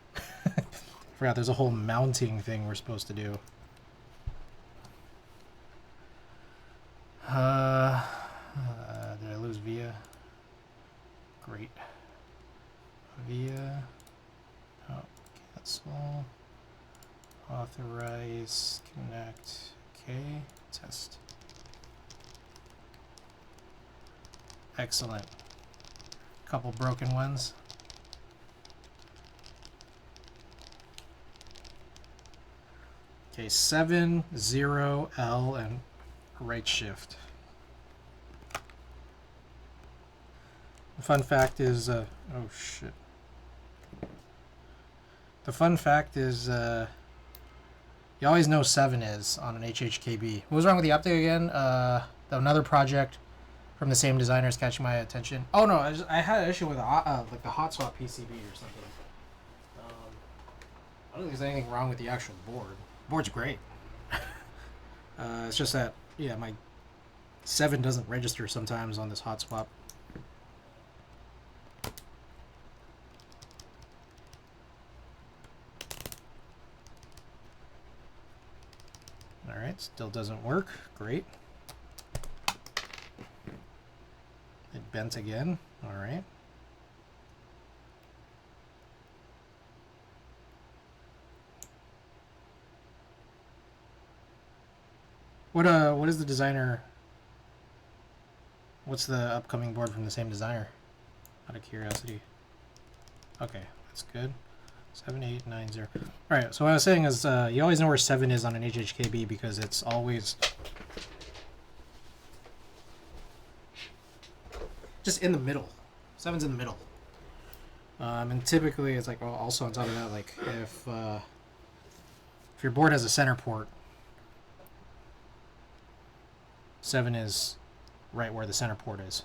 Forgot there's a whole mounting thing we're supposed to do. Okay, test. Excellent. Couple broken ones. Okay, 7, 0, L, and right shift. The fun fact is, oh shit. The fun fact is, you always know 7 is on an HHKB. What was wrong with the update again? Another project from the same designer is catching my attention. Oh no, I had an issue with like the hot swap PCB or something. I don't think there's anything wrong with the actual board. The board's great. It's just that, yeah, my 7 doesn't register sometimes on this hot swap. Alright, still doesn't work. Great. It bent again. Alright. What is the designer? What's the upcoming board from the same designer? Out of curiosity. Okay, that's good. 7890. Alright, so what I was saying is you always know where 7 is on an HHKB because it's always just in the middle. 7's in the middle. And typically it's like, well, also on top of that, like if your board has a center port, 7 is right where the center port is.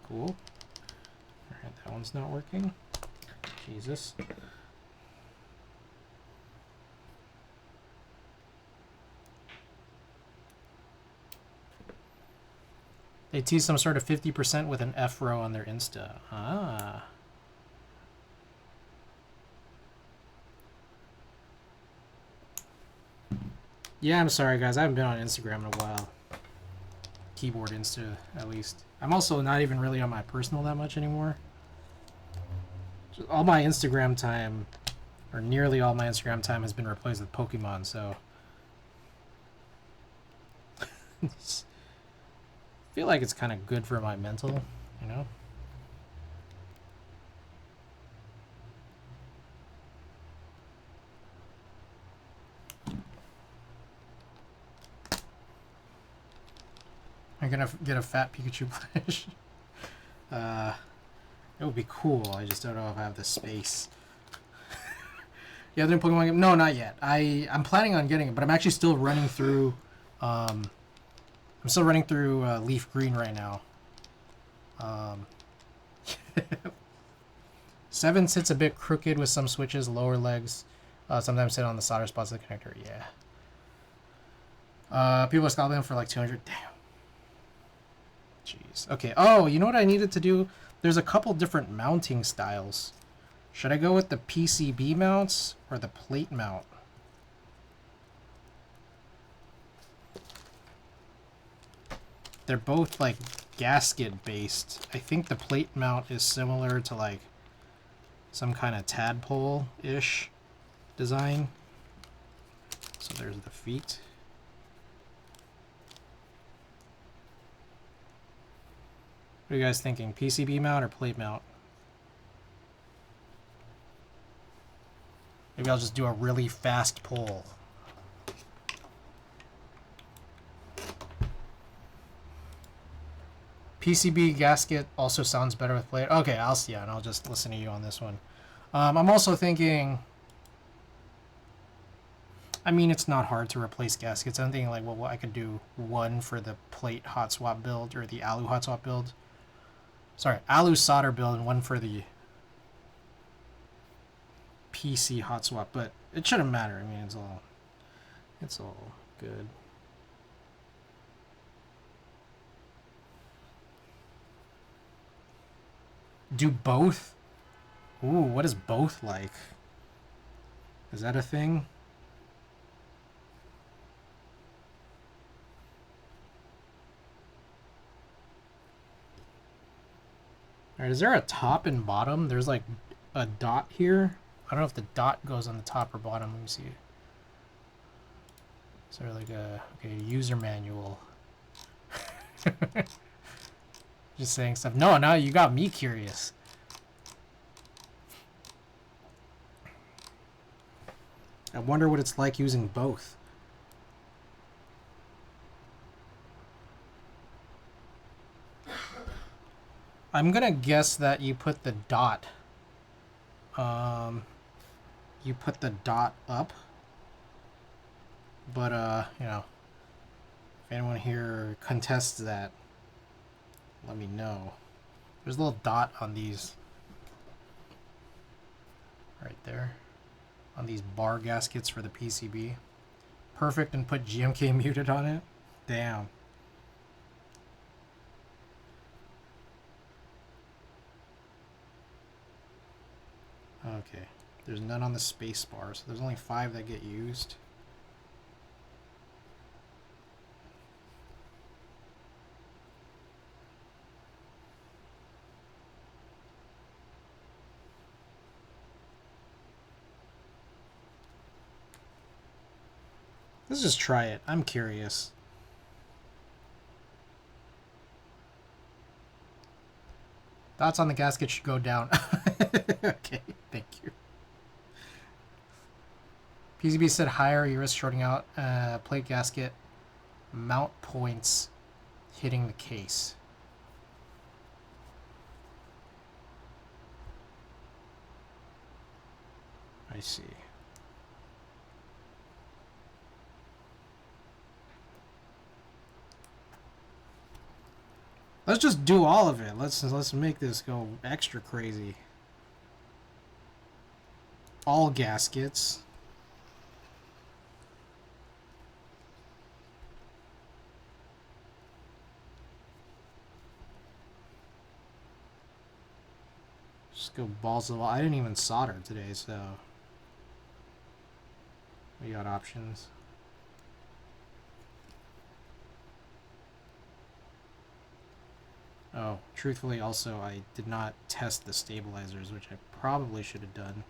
Cool. Alright, that one's not working. Jesus. They tease some sort of 50% with an F row on their Insta. Ah. Yeah, I'm sorry guys, I haven't been on Instagram in a while. Keyboard Insta, at least. I'm also not even really on my personal that much anymore. Just all my Instagram time, or nearly all my Instagram time, has been replaced with Pokemon, so... I feel like it's kind of good for my mental, you know? I'm gonna get a fat Pikachu plush. It would be cool. I just don't know if I have the space. You have the Pokemon game? No, not yet. I'm planning on getting it, but I'm actually still running through. I'm still running through Leaf Green right now. 7 sits a bit crooked with some switches, lower legs. Sometimes sit on the solder spots of the connector. Yeah. People are scalping them for like 200. Damn. Jeez. Okay. Oh, you know what I needed to do? There's a couple different mounting styles. Should I go with the PCB mounts or the plate mount? They're both like gasket based. I think the plate mount is similar to like some kind of tadpole-ish design. So there's the feet. What are you guys thinking? PCB mount or plate mount? Maybe I'll just do a really fast pull. PCB gasket also sounds better with plate. Okay, and I'll just listen to you on this one. I'm also thinking... I mean, it's not hard to replace gaskets. I'm thinking like, well, I could do one for the plate hot swap build or the alu hot swap build. Sorry, alu solder build and one for the PC hot swap, but it shouldn't matter. I mean, it's all good. Do both? Ooh, what is both like? Is that a thing? Alright, is there a top and bottom? There's like a dot here. I don't know if the dot goes on the top or bottom. Let me see. Is there like a user manual? Just saying stuff. No, now you got me curious. I wonder what it's like using both. I'm gonna guess that you put the dot. You put the dot up. But you know, if anyone here contests that, let me know. There's a little dot on these. Right there. On these bar gaskets for the PCB. Perfect, and put GMK muted on it. Damn. Okay. There's none on the space bar, so there's only 5 that get used. Let's just try it. I'm curious. Dots on the gasket should go down. Okay, thank you. PCB said higher, you risk shorting out plate gasket mount points hitting the case. I see. Let's just do all of it. Let's make this go extra crazy. All gaskets. Just go balls of all. I didn't even solder today, so we got options. Oh, truthfully, also, I did not test the stabilizers, which I probably should have done.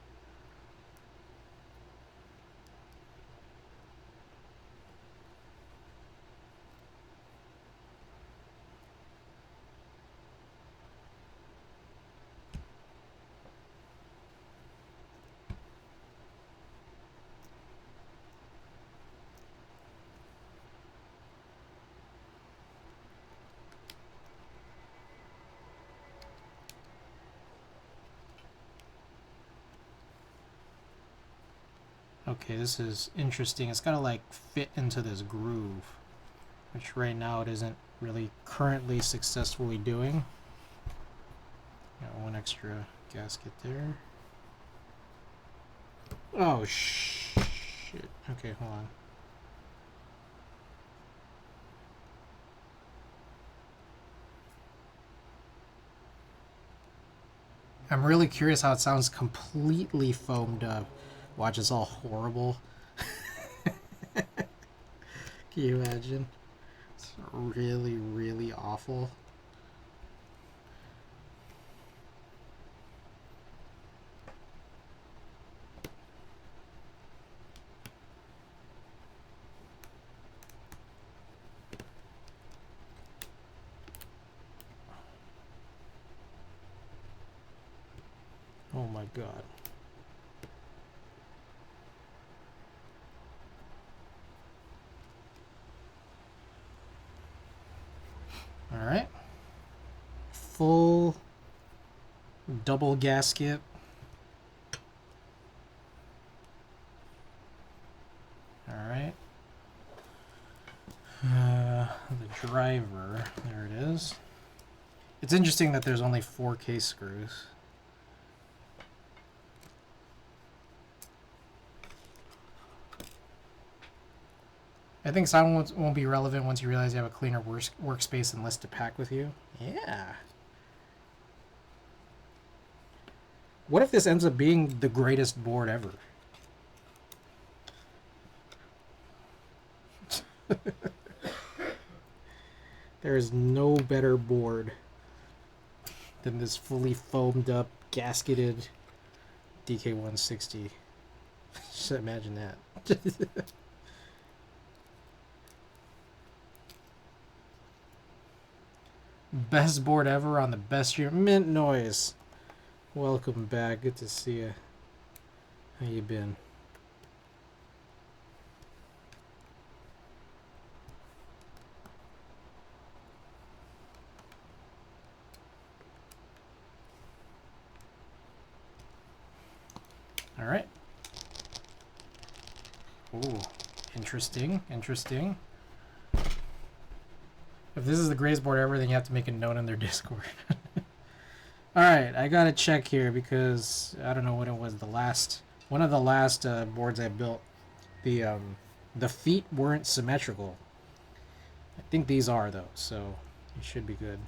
Okay, this is interesting. It's gotta like fit into this groove, which right now it isn't really currently successfully doing. Got one extra gasket there. Oh shit. Okay, hold on. I'm really curious how it sounds completely foamed up. Watch, it's all horrible. Can you imagine? It's really, really awful. Oh my god. Alright. Full double gasket. Alright. The driver. There it is. It's interesting that there's only 4 case screws. I think sound won't be relevant once you realize you have a cleaner workspace and less to pack with you. Yeah. What if this ends up being the greatest board ever? There is no better board than this fully foamed up, gasketed dk1-60. Just imagine that. Best board ever on the best stream. Mint Noise. Welcome back. Good to see you. How you been? All right. Ooh, interesting. Interesting. If this is the greatest board ever, then you have to make a note on their Discord. Alright, I gotta check here because I don't know what it was. One of the last boards I built, the feet weren't symmetrical. I think these are though, so it should be good.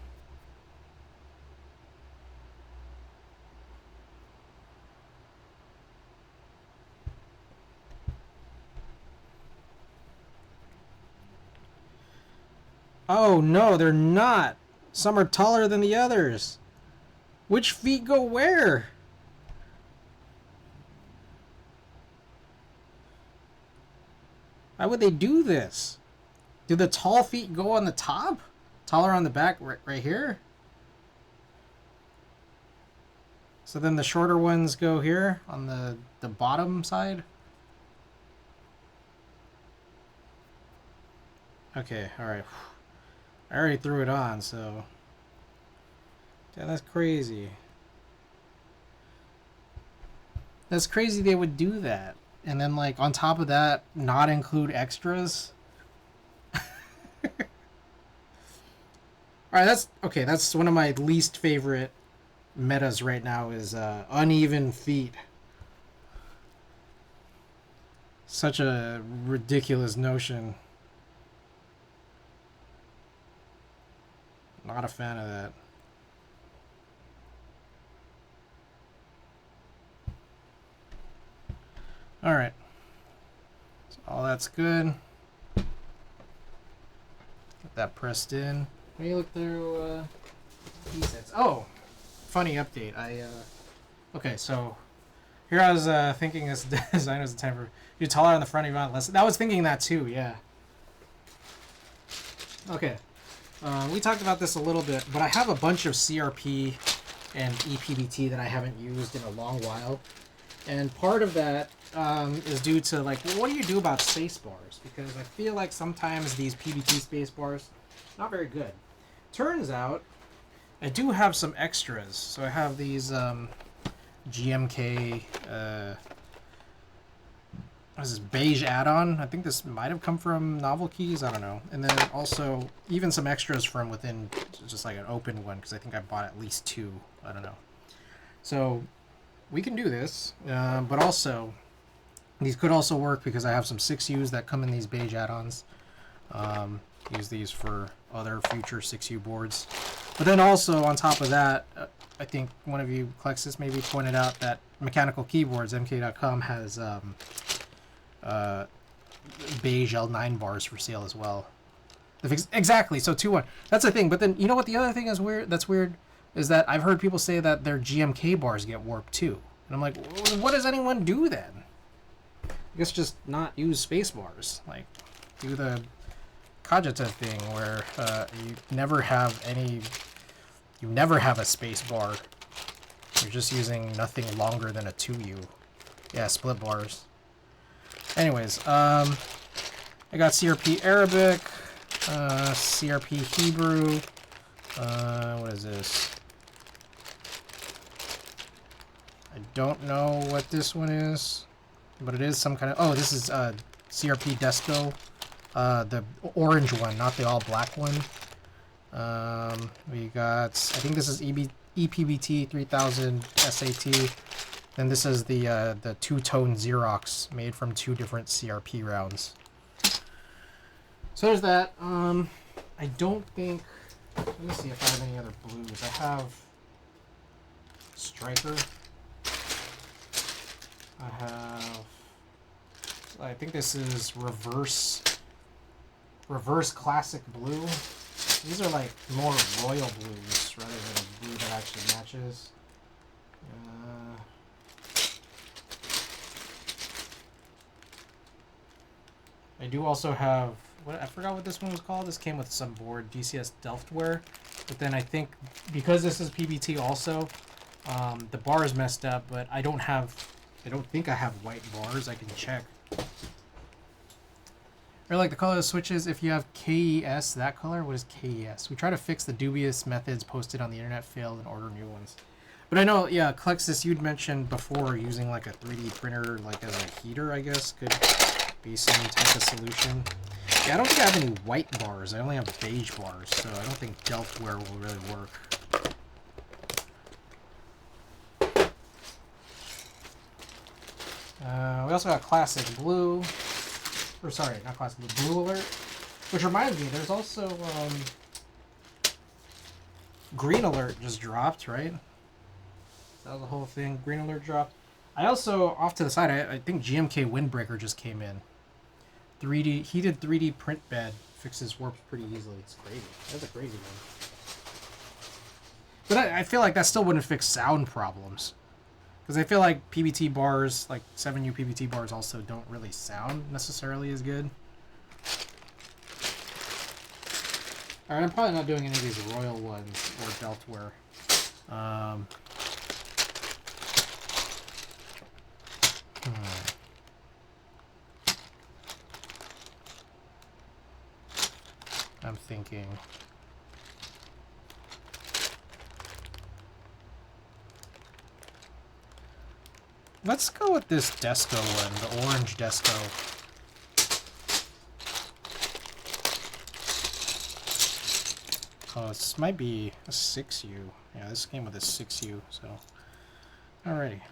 Oh no, they're not. Some are taller than the others. Which feet go where? Why would they do this? Do the tall feet go on the top? Taller on the back right here? So then the shorter ones go here on the bottom side? Okay, alright. I already threw it on, so... Yeah, that's crazy. That's crazy they would do that. And then, like, on top of that, not include extras. Alright, that's... Okay, that's one of my least favorite metas right now is uneven feet. Such a ridiculous notion. Not a fan of that. Alright. So all that's good. Get that pressed in. Let me look through presets. Oh! Funny update. Okay, so here I was thinking this design was the time for you taller on the front, you want less. I was thinking that too, yeah. Okay. We talked about this a little bit, but I have a bunch of CRP and EPBT that I haven't used in a long while. And part of that is due to, like, well, what do you do about space bars? Because I feel like sometimes these PBT space bars, not very good. Turns out, I do have some extras. So I have these GMK, what is this, beige add-on? I think this might have come from Novel Keys, I don't know. And then also, even some extras from within, just like an open one, because I think I bought at least 2, I don't know. So, we can do this, but also, these could also work because I have some 6Us that come in these beige add-ons. Use these for other future 6U boards. But then also, on top of that, I think one of you, Klexis, maybe pointed out that Mechanical Keyboards, MK.com, has beige L9 bars for sale as well. Exactly, so 2-1. That's the thing, but then, you know what the other thing is weird? That's weird? Is that I've heard people say that their GMK bars get warped too. And I'm like, what does anyone do then? I guess just not use space bars. Like, do the Kajata thing where you never have a space bar. You're just using nothing longer than a 2U. Yeah, split bars. Anyways, I got CRP Arabic, CRP Hebrew, what is this? I don't know what this one is, but it is some kind of, oh, this is CRP Desco, the orange one, not the all black one. We got, I think this is EPBT 3000 SAT. Then this is the two-tone Xerox made from 2 different CRP rounds. So there's that. I don't think, let me see if I have any other blues. I have Striker. I think this is reverse classic blue. These are like more royal blues rather than a blue that actually matches. I do also have, what, I forgot what this one was called. This came with some board, DCS Delftware. But then I think because this is PBT also, the bar is messed up, but I don't think I have white bars. I can check. Or like the color of the switches, if you have KES, that color, what is KES? We try to fix the dubious methods posted on the internet, failed, and order new ones. But I know, yeah, Klexis, you'd mentioned before using like a 3D printer, like as a heater, I guess, could be some type of solution. Yeah, I don't think I have any white bars. I only have beige bars, so I don't think Delftware will really work. We also got Classic Blue. Or sorry, not Classic Blue, Blue Alert. Which reminds me, there's also Green Alert just dropped, right? That was the whole thing. Green Alert dropped. I also, off to the side, I think GMK Windbreaker just came in. Heated 3D print bed fixes warps pretty easily. It's crazy. That's a crazy one. But I feel like that still wouldn't fix sound problems. Because I feel like PBT bars, like 7U PBT bars, also don't really sound necessarily as good. Alright, I'm probably not doing any of these royal ones or Delftware. I'm thinking. Let's go with this Desco one, the orange Desco. Oh, this might be a 6U. Yeah, this came with a 6U, so. Alrighty.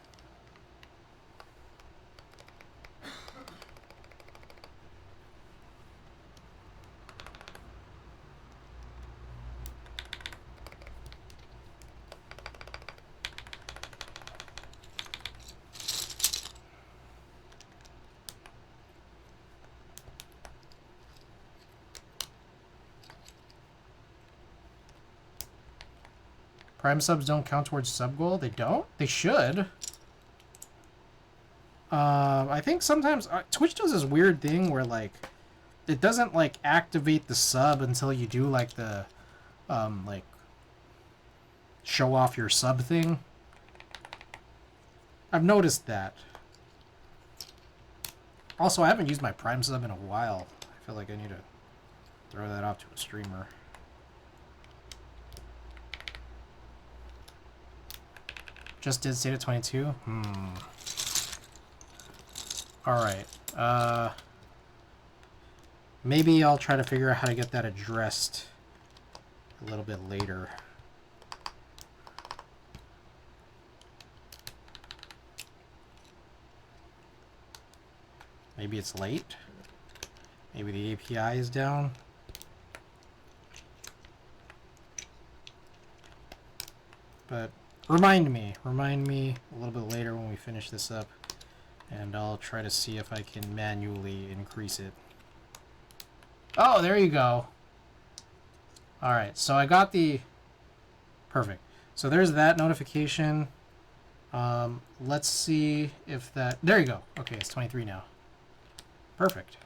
Prime subs don't count towards sub goal? They don't? They should. I think sometimes Twitch does this weird thing where like it doesn't like activate the sub until you do like the like show off your sub thing. I've noticed that. Also, I haven't used my Prime sub in a while. I feel like I need to throw that off to a streamer. Just did state at 22? Alright. Maybe I'll try to figure out how to get that addressed a little bit later. Maybe it's late. Maybe the API is down. But remind me a little bit later when we finish this up, and I'll try to see if I can manually increase it. Oh, there you go. Alright, so I got the... Perfect. So there's that notification. Let's see if that... There you go. Okay, it's 23 now. Perfect.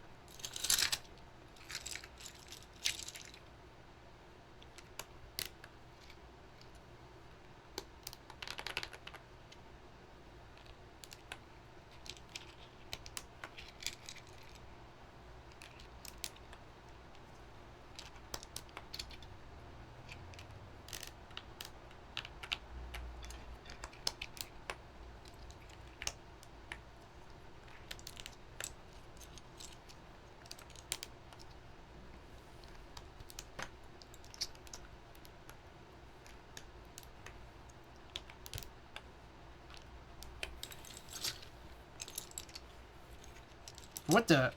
What the?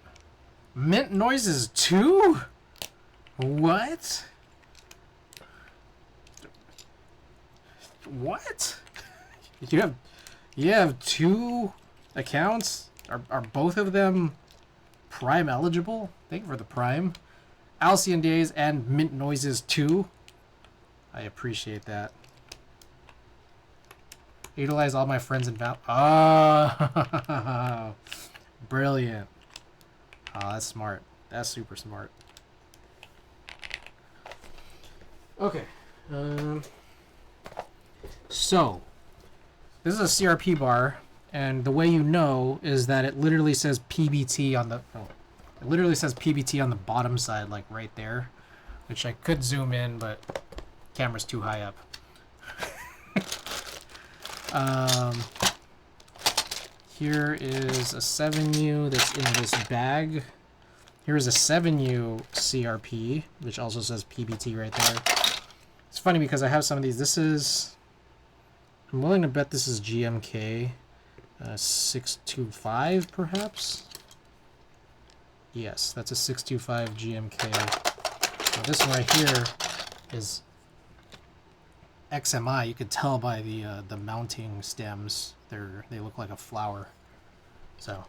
Mint noises too? What? What? You have two accounts? Are both of them Prime eligible? Thank you for the Prime. Halcyon Days and Mint Noises too. I appreciate that. Utilize all my friends and oh, brilliant. Oh, that's smart. That's super smart. Okay. So, this is a CRP bar, and the way you know is that it literally says PBT on the... Oh, it literally says PBT on the bottom side, like right there. Which I could zoom in, but camera's too high up. Here is a 7U that's in this bag. Here is a 7U CRP, which also says PBT right there. It's funny because I have some of these. This is... I'm willing to bet this is GMK 625, perhaps? Yes, that's a 625 GMK. Now this one right here is XMI. You could tell by the mounting stems. They look like a flower. So,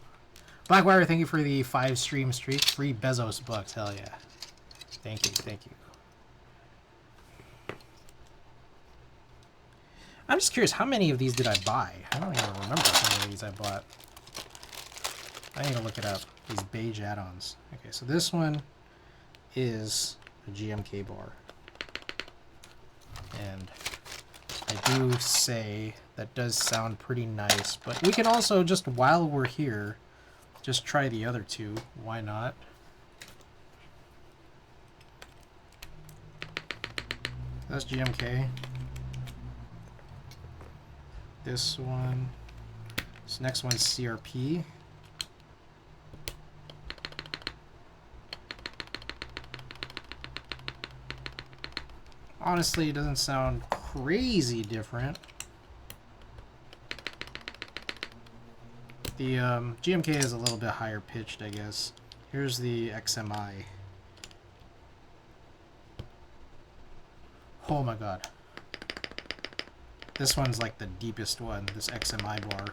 Blackwire, thank you for the 5 stream streak. 3 Bezos bucks. Hell yeah. Thank you, thank you. I'm just curious, how many of these did I buy? I don't even remember how many of these I bought. I need to look it up. These beige add-ons. Okay, so this one is a GMK bar. And I do say that does sound pretty nice, but we can also, just while we're here, just try the other two. Why not? That's GMK. This one. This next one's CRP. Honestly, it doesn't sound crazy different. The GMK is a little bit higher pitched, I guess. Here's the XMI. Oh my god. This one's like the deepest one, this XMI bar.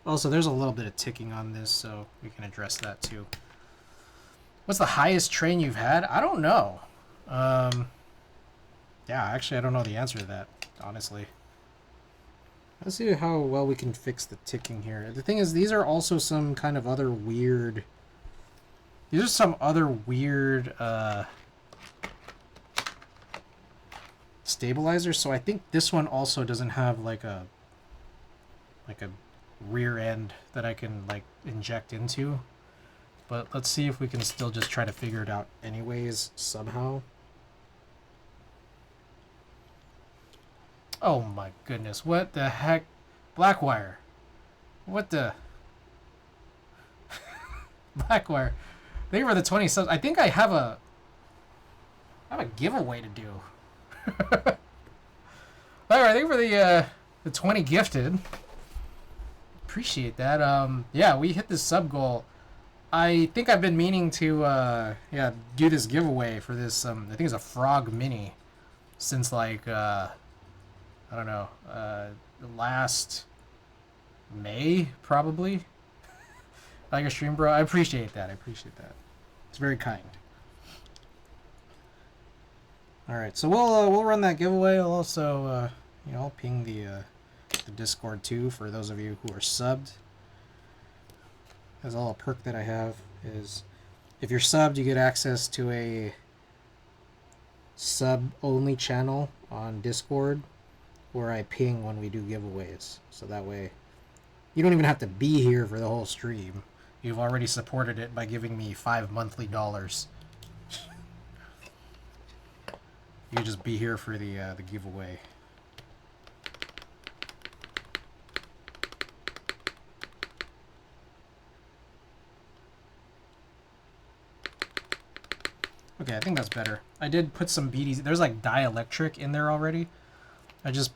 Also, there's a little bit of ticking on this, so we can address that too. What's the highest train you've had? I don't know. Yeah, actually, I don't know the answer to that, honestly. Let's see how well we can fix the ticking here. The thing is, these are also some kind of other weird... These are some other weird stabilizers, so I think this one also doesn't have like a rear end that I can like inject into. But let's see if we can still just try to figure it out anyways, somehow. Oh my goodness, what the heck? Blackwire. What the... Blackwire. Thank you for the 20 subs. I think I have a giveaway to do. Blackwire, thank you for the 20 gifted. Appreciate that. Yeah, we hit this sub goal. I think I've been meaning to yeah, do this giveaway for this I think it's a Frog Mini since like I don't know, last May probably. Like a stream, bro. I appreciate that. I appreciate that. It's very kind. All right, so we'll run that giveaway. I'll also you know, I'll ping the Discord too for those of you who are subbed. As all a perk that I have is, if you're subbed, you get access to a sub-only channel on Discord where I ping when we do giveaways. So that way, you don't even have to be here for the whole stream. You've already supported it by giving me $5 monthly. You just be here for the giveaway. Okay, I think that's better. I did put some BDs. There's like dielectric in there already. I just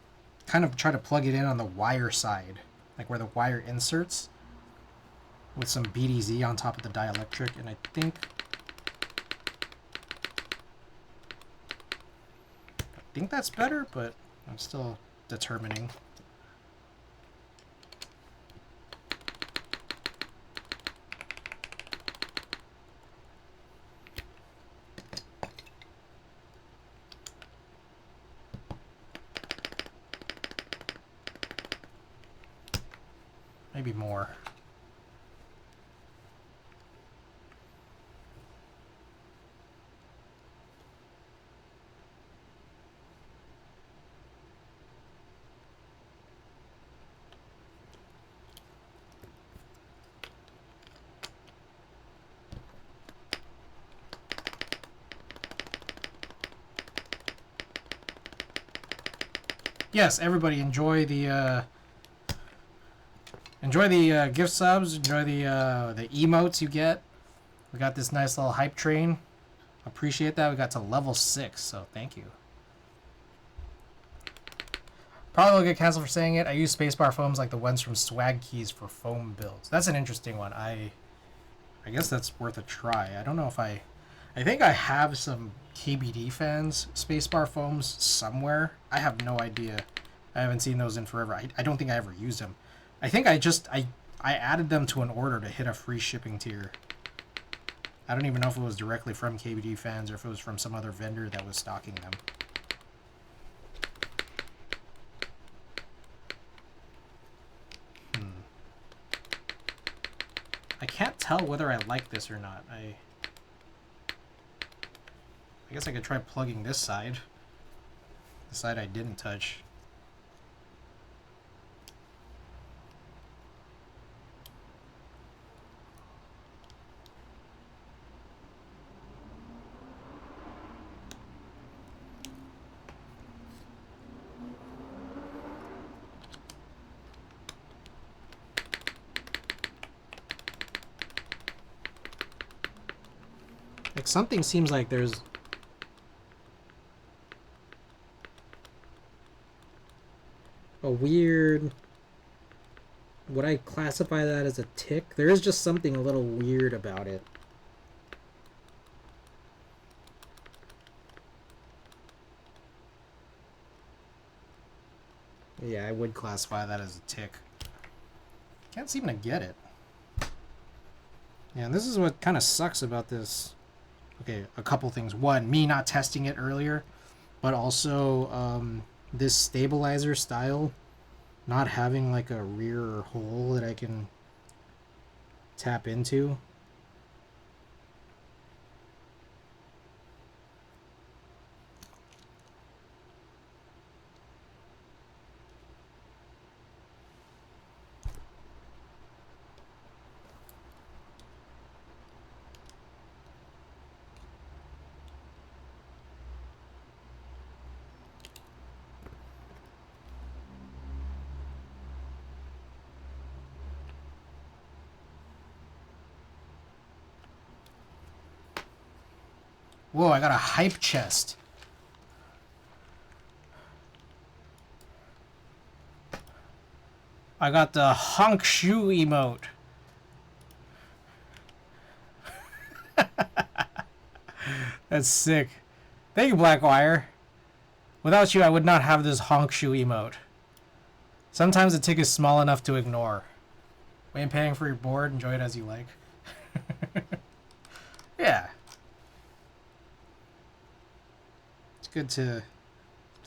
kind of try to plug it in on the wire side, like where the wire inserts, with some BDZ on top of the dielectric, and I think that's better, but I'm still determining. maybe more. Yes, everybody enjoy the gift subs. Enjoy the emotes you get. We got this nice little hype train. Appreciate that. We got to level 6, so thank you. Probably will get canceled for saying it. I use spacebar foams like the ones from Swag Keys for foam builds. That's an interesting one. I guess that's worth a try. I don't know if I think I have some KBD fans spacebar foams somewhere. I have no idea. I haven't seen those in forever. I don't think I ever used them. I think I added them to an order to hit a free shipping tier. I don't even know if it was directly from KBD fans or if it was from some other vendor that was stocking them. I can't tell whether I like this or not. I guess I could try plugging this side. The side I didn't touch. Like something seems like there's a weird, would I classify that as a tick? There is just something a little weird about it. Yeah, I would classify that as a tick. Can't seem to get it. Yeah, and this is what kind of sucks about this. Okay, a couple things. One, me not testing it earlier, but also this stabilizer style not having like a rear hole that I can tap into. Whoa, I got a hype chest. I got the honk shoe emote. That's sick. Thank you, Blackwire. Without you, I would not have this honk shoe emote. Sometimes the tick is small enough to ignore. When paying for your board, enjoy it as you like. Yeah. It's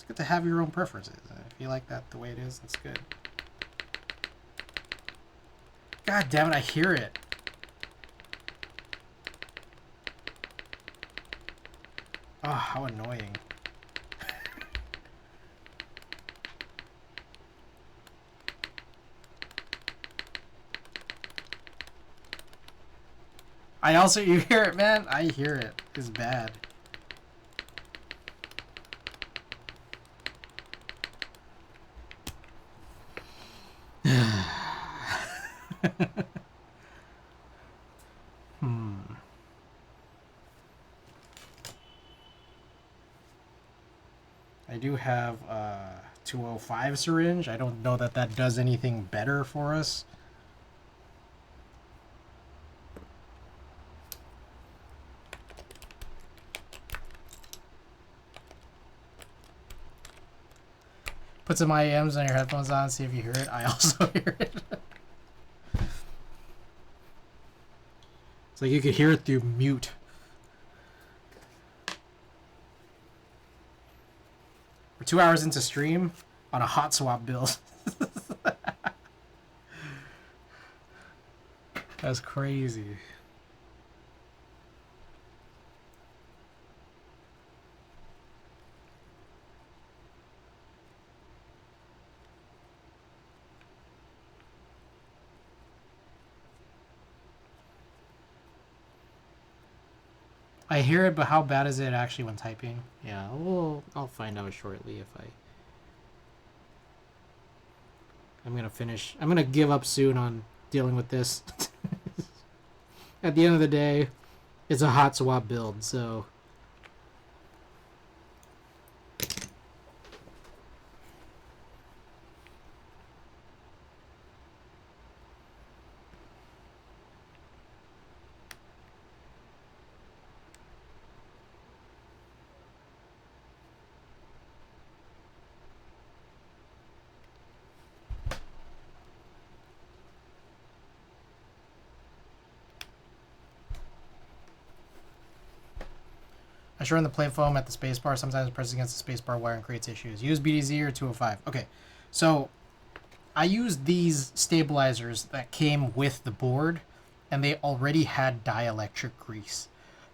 good to have your own preferences. If you like that the way it is, that's good. God damn it, I hear it. Oh, how annoying. You hear it, man? I hear it. It's bad. I do have a 205 syringe. I don't know that that does anything better for us. Put some IEMs on your headphones on, see if you hear it. I also hear it. It's like you could hear it through mute. We're 2 hours into stream on a hot swap build. That's crazy. I hear it, but how bad is it actually when typing? Yeah, well, I'll find out shortly if I'm gonna finish. I'm gonna give up soon on dealing with this. At the end of the day, it's a hot swap build, so. I sure in the plate foam at the spacebar sometimes presses against the spacebar wire and creates issues. Use BDZ or 205. Okay, so I used these stabilizers that came with the board, and they already had dielectric grease.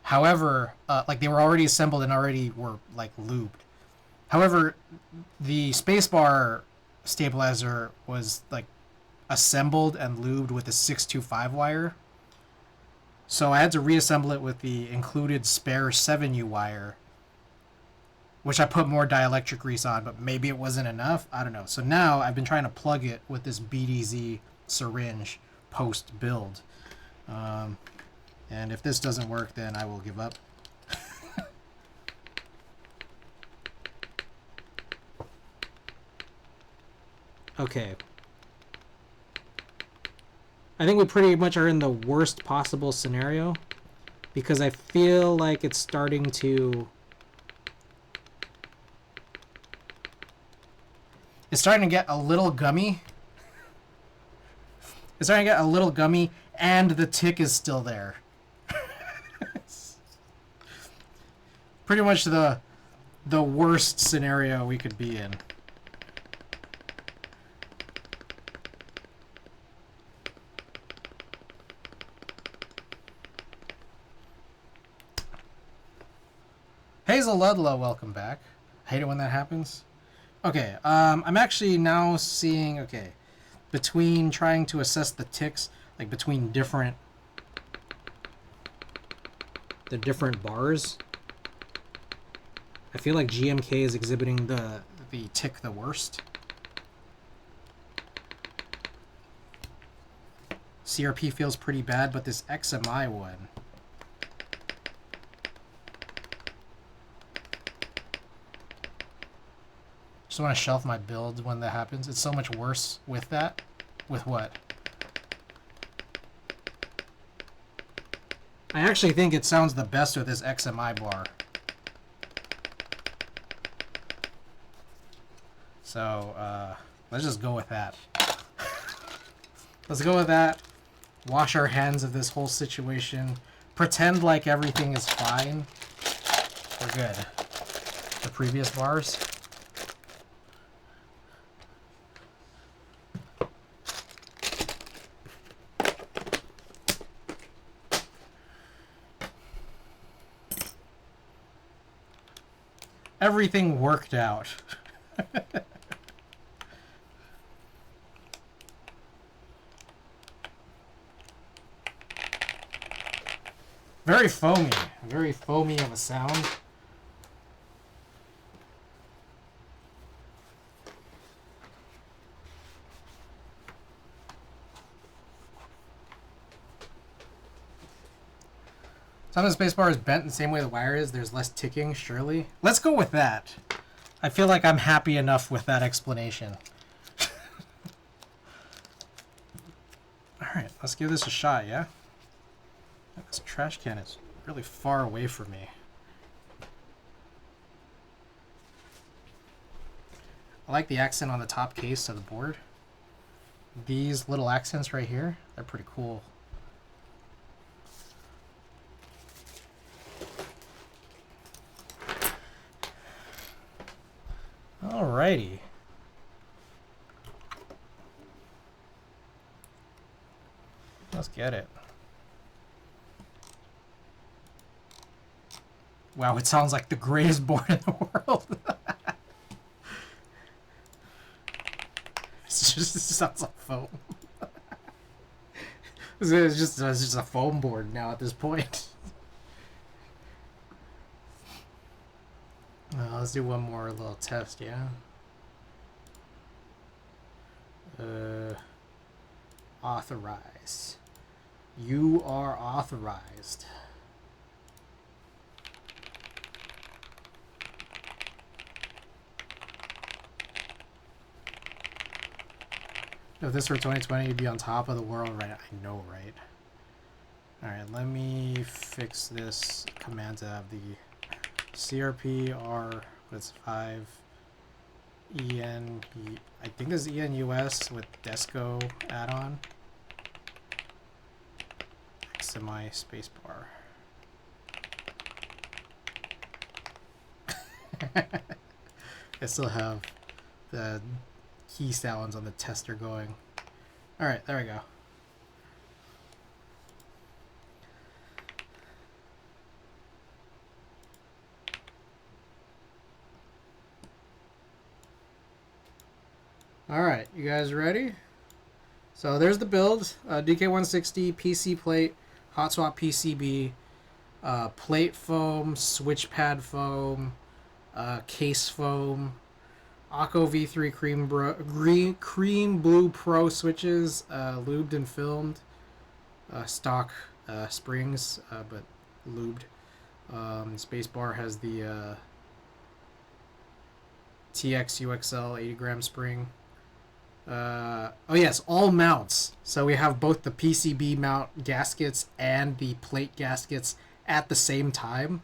However, like they were already assembled and already were like lubed. However, the spacebar stabilizer was like assembled and lubed with a 625 wire. So I had to reassemble it with the included spare 7U wire, which I put more dielectric grease on, but maybe it wasn't enough. I don't know. So now I've been trying to plug it with this BDZ syringe post build. And if this doesn't work, then I will give up. Okay. I think we pretty much are in the worst possible scenario because I feel like it's starting to get a little gummy. It's starting to get a little gummy and the tick is still there. Pretty much the worst scenario we could be in. Hazel Ludlow, welcome back. Hate it when that happens. Okay, I'm actually now seeing, okay, between trying to assess the ticks, like between the different bars, I feel like GMK is exhibiting the tick the worst. CRP feels pretty bad, but this XMI one, just want to shelf my build when that happens. It's so much worse with that. With what? I actually think it sounds the best with this XMI bar. So, let's just go with that. Let's go with that. Wash our hands of this whole situation. Pretend like everything is fine. We're good. The previous bars. Everything worked out. Very foamy of a sound. Sometimes the spacebar is bent the same way the wire is. There's less ticking, surely. Let's go with that. I feel like I'm happy enough with that explanation. Alright, let's give this a shot, yeah? This trash can is really far away from me. I like the accent on the top case of the board. These little accents right here, they're pretty cool. Alrighty. Let's get it. Wow, it sounds like the greatest board in the world. It sounds like foam. It's just a foam board now at this point. Let's do one more little test, yeah? Authorize. You are authorized. If this were 2020, you'd be on top of the world, right? I know, right? Alright, let me fix this command to have the CRP that's 5 EN, I think this is ENUS with Desco add-on. Semi spacebar. I still have the key sounds on the tester going. Alright, there we go. Alright, you guys ready? So there's the build. dk1-60, PC plate, hot swap PCB, plate foam, switch pad foam, case foam, Akko V3 cream blue Pro switches, lubed and filmed, stock springs, but lubed. Spacebar has the TX UXL 80 gram spring. Oh yes, all mounts. So we have both the PCB mount gaskets and the plate gaskets at the same time.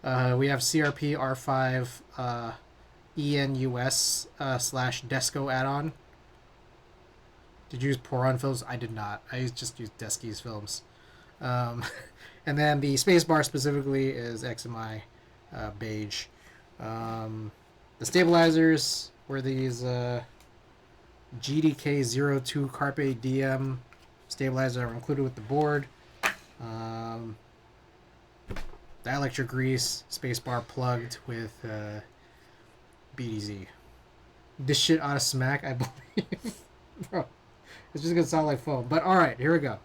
We have CRP R5 ENUS / Desco add-on. Did you use Poron films? I did not. I just used Desky's films. And then the spacebar specifically is XMI beige. The stabilizers were these GDK-02 Carpe Diem stabilizers that were included with the board. Dielectric grease, spacebar plugged with BDZ. This shit ought to smack, I believe. Bro, it's just gonna sound like foam. But alright, here we go.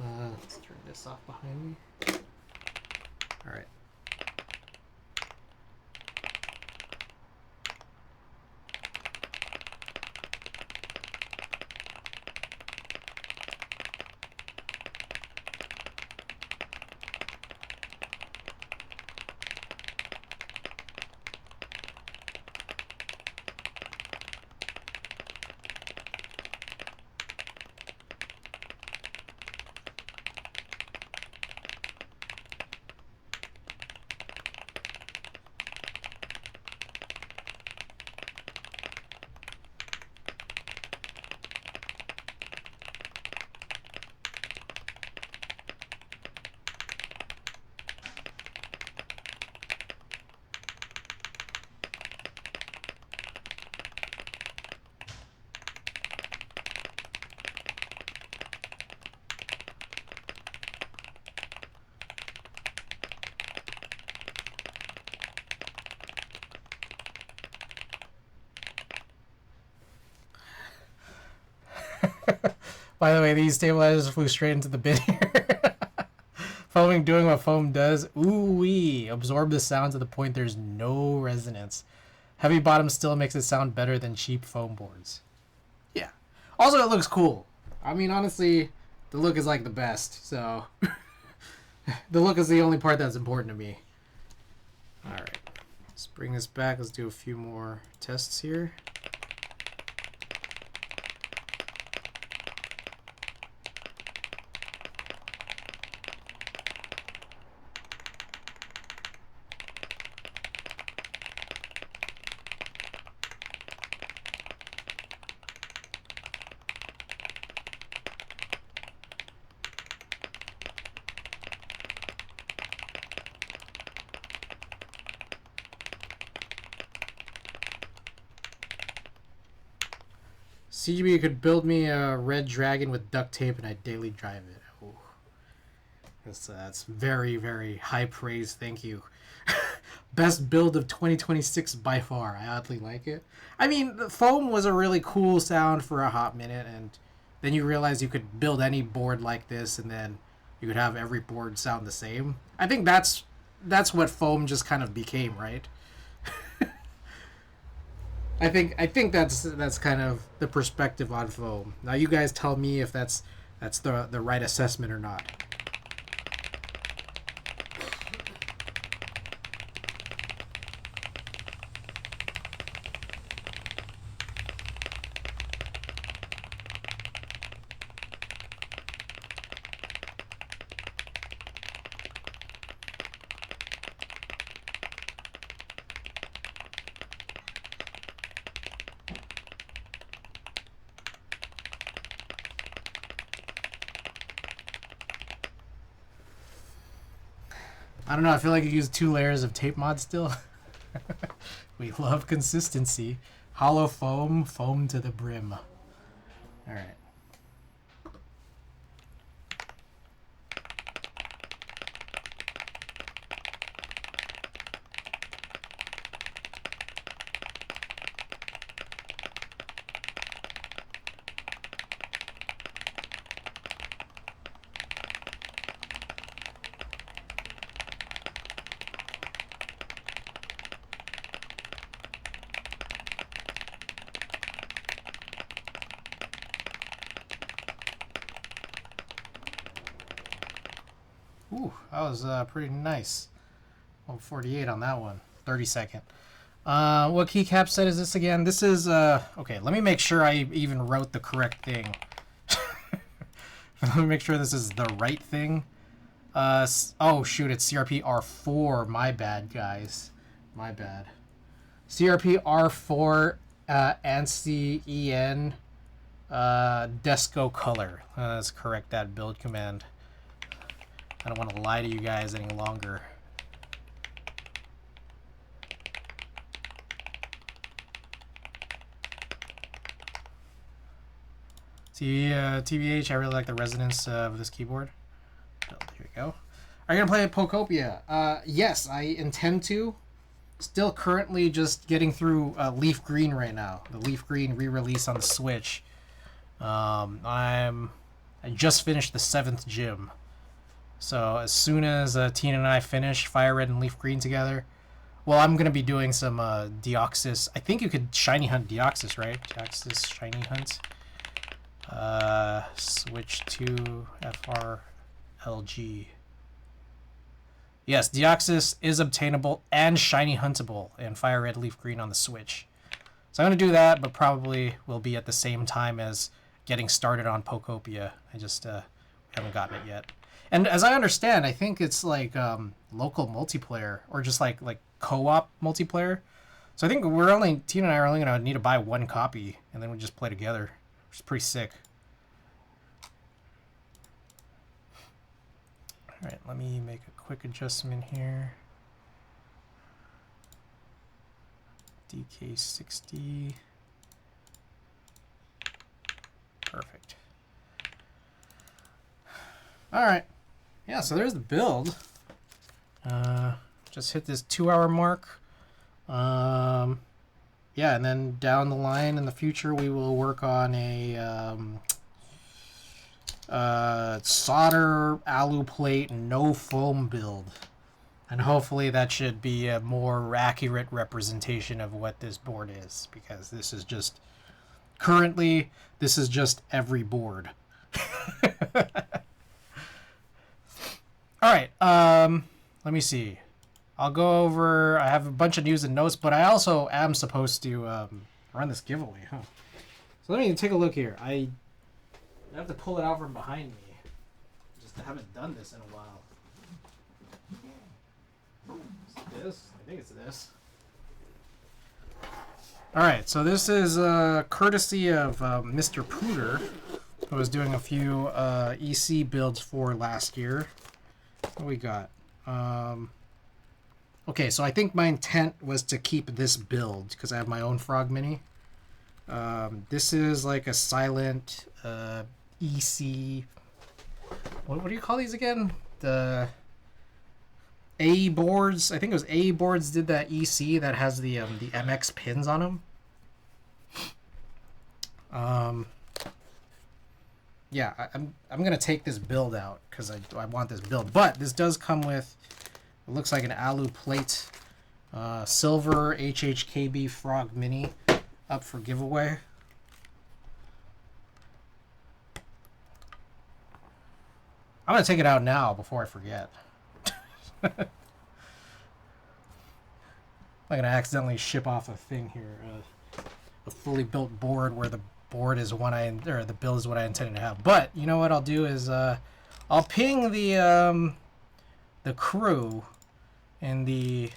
Let's turn this off behind me. Alright. By the way, these stabilizers flew straight into the bin here. Foaming doing what foam does. Ooh-wee. Absorb the sound to the point there's no resonance. Heavy bottom still makes it sound better than cheap foam boards. Yeah. Also, it looks cool. I mean, honestly, the look is like the best, so... the look is the only part that's important to me. Alright. Let's bring this back. Let's do a few more tests here. CGB could build me a red dragon with duct tape and I'd daily drive it. Ooh. That's very, very high praise. Thank you. Best build of 2026 by far. I oddly like it. I mean, the foam was a really cool sound for a hot minute, and then you realize you could build any board like this, and then you could have every board sound the same. I think that's what foam just kind of became, right? I think that's kind of the perspective on foam. Now you guys tell me if that's the right assessment or not. I don't know, I feel like you used 2 layers of tape mod still. We love consistency. Hollow foam, foam to the brim. Alright. Ooh, that was pretty nice. 148 on that one. 30-second. What keycap set is this again? This is, okay, let me make sure I even wrote the correct thing. Let me make sure this is the right thing. Oh, shoot, it's CRP R4. My bad, guys. My bad. CRP R4, ANSI EN, Desco color. Let's correct that build command. I don't want to lie to you guys any longer. See, TBH, I really like the resonance of this keyboard. Oh, here we go. Are you going to play Pokopia? Yes, I intend to. Still currently just getting through Leaf Green right now. The Leaf Green re-release on the Switch. I just finished the 7th gym. So as soon as Tina and I finish Fire Red and Leaf Green together, well, I'm going to be doing some Deoxys. I think you could Shiny Hunt Deoxys, right? Deoxys Shiny Hunt. Switch to FRLG. Yes, Deoxys is obtainable and Shiny Huntable in Fire Red Leaf Green on the Switch. So I'm going to do that, but probably will be at the same time as getting started on Pokopia. I just haven't gotten it yet. And as I understand, I think it's like local multiplayer or just like co-op multiplayer. So I think Tina and I are only going to need to buy 1 copy and then we just play together, which is pretty sick. All right, let me make a quick adjustment here. dk1-60. Perfect. All right. Yeah, so there's the build. Just hit this 2-hour mark. Yeah, and then down the line in the future, we will work on a solder alu plate no foam build. And hopefully that should be a more accurate representation of what this board is, because this is just, currently, this is just every board. All right, let me see. I'll go over, I have a bunch of news and notes, but I also am supposed to run this giveaway, huh? So let me take a look here. I have to pull it out from behind me. Just haven't done this in a while. Is it this? I think it's this. All right, so this is courtesy of Mr. Pooter, who was doing a few EC builds for last year. What we got? Okay, so I think my intent was to keep this build because I have my own Frog Mini. This is like a silent EC. What do you call these again? AE boards. I think it was AE boards did that EC that has the MX pins on them. Yeah, I'm gonna take this build out because I want this build. But this does come with, it looks like an alu plate, silver HHKB Frog Mini up for giveaway. I'm gonna take it out now before I forget. I'm gonna accidentally ship off a thing here, a fully built board where the board is one or the build is what I intended to have. But you know what I'll do is I'll ping the crew in the,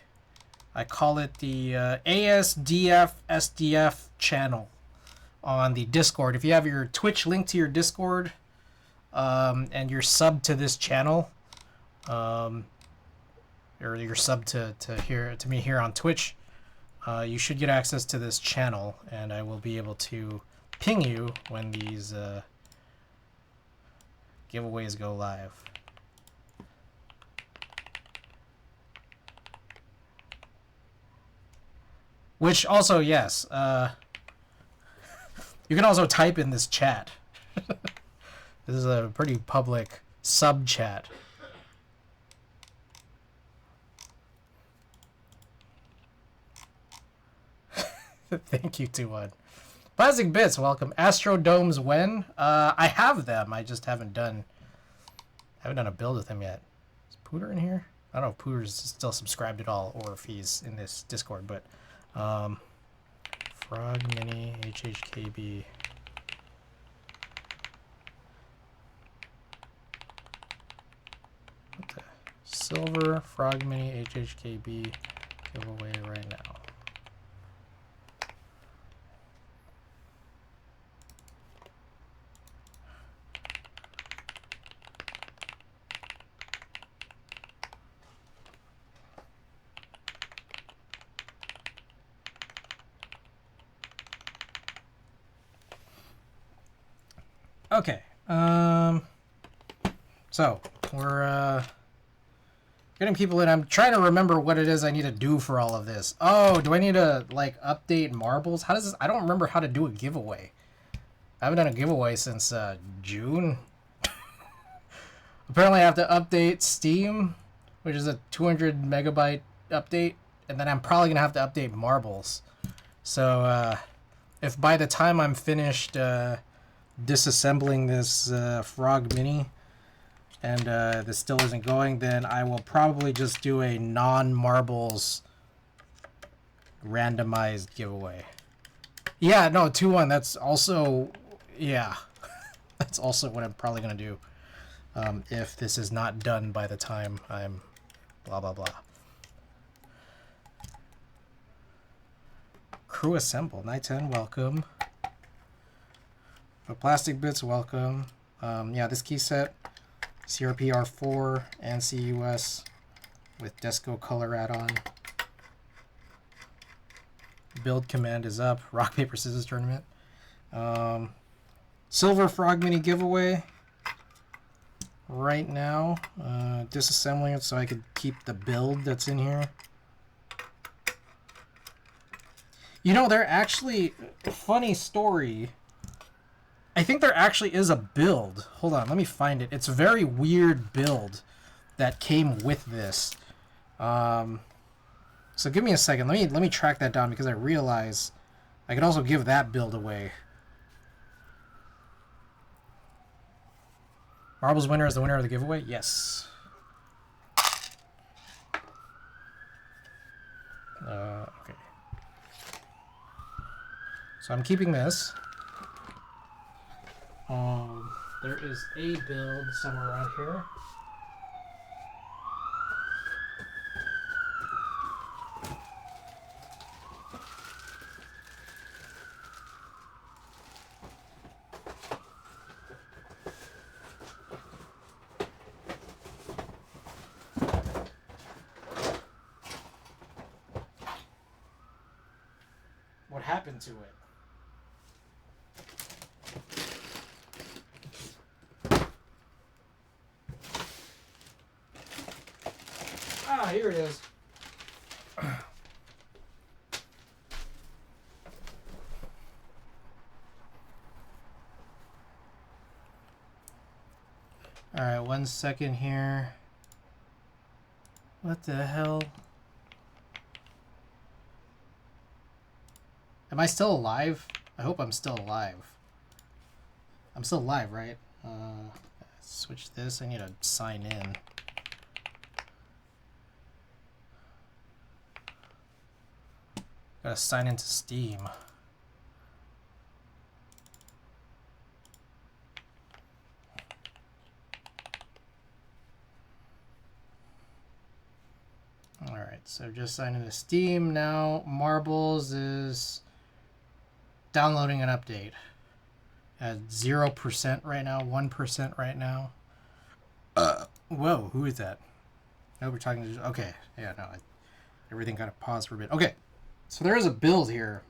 I call it the ASDF SDF channel on the Discord. If you have your Twitch link to your Discord and you're sub to this channel, or you're sub to me here on Twitch, you should get access to this channel, and I will be able to ping you when these giveaways go live. Which also, yes, you can also type in this chat. This is a pretty public sub chat. Thank you, 2-1. Plastic Bits, welcome. Astrodomes when? I have them. I just haven't done a build with them yet. Is Pooter in here? I don't know if Pooter's still subscribed at all or if he's in this Discord, but Frog Mini HHKB. What the? Silver Frog Mini HHKB giveaway right now. Okay, so we're getting people in. I'm trying to remember what it is I need to do for all of this. Oh, do I need to like update marbles? How does this? I don't remember how to do a giveaway. I haven't done a giveaway since June. Apparently, I have to update Steam, which is a 200 megabyte update, and then I'm probably gonna have to update marbles. So if by the time I'm finished disassembling this Frog Mini and this still isn't going, then I will probably just do a non-marbles randomized giveaway. Yeah, no, 2-1, that's also, yeah, that's also what I'm probably gonna do if this is not done by the time I'm blah blah blah. Crew assemble. Night 10, welcome. Plastic Bits, welcome. Yeah, this key set, CRPR4 and CUS with Desco color add-on. Build command is up. Rock, paper, scissors tournament. Silver Frog Mini giveaway right now. Disassembling it so I could keep the build that's in here. You know, there actually, funny story, I think there actually is a build. Hold on, let me find it. It's a very weird build that came with this. So give me a second. Let me track that down because I realize I could also give that build away. Marbles winner is the winner of the giveaway? Yes. Okay. So I'm keeping this. There is a build somewhere around here. What happened to it? here it is. Alright, 1 second here. What the hell? Am I still alive? I hope I'm still alive. I'm still alive, right? Switch this. I need to sign in. Gotta sign into Steam. Alright, so just sign into Steam. Now Marbles is downloading an update at 0% right now, 1% right now. Whoa, who is that? Oh, we're talking to... Okay, yeah, no, everything kind of paused for a bit. Okay, so there is a build here.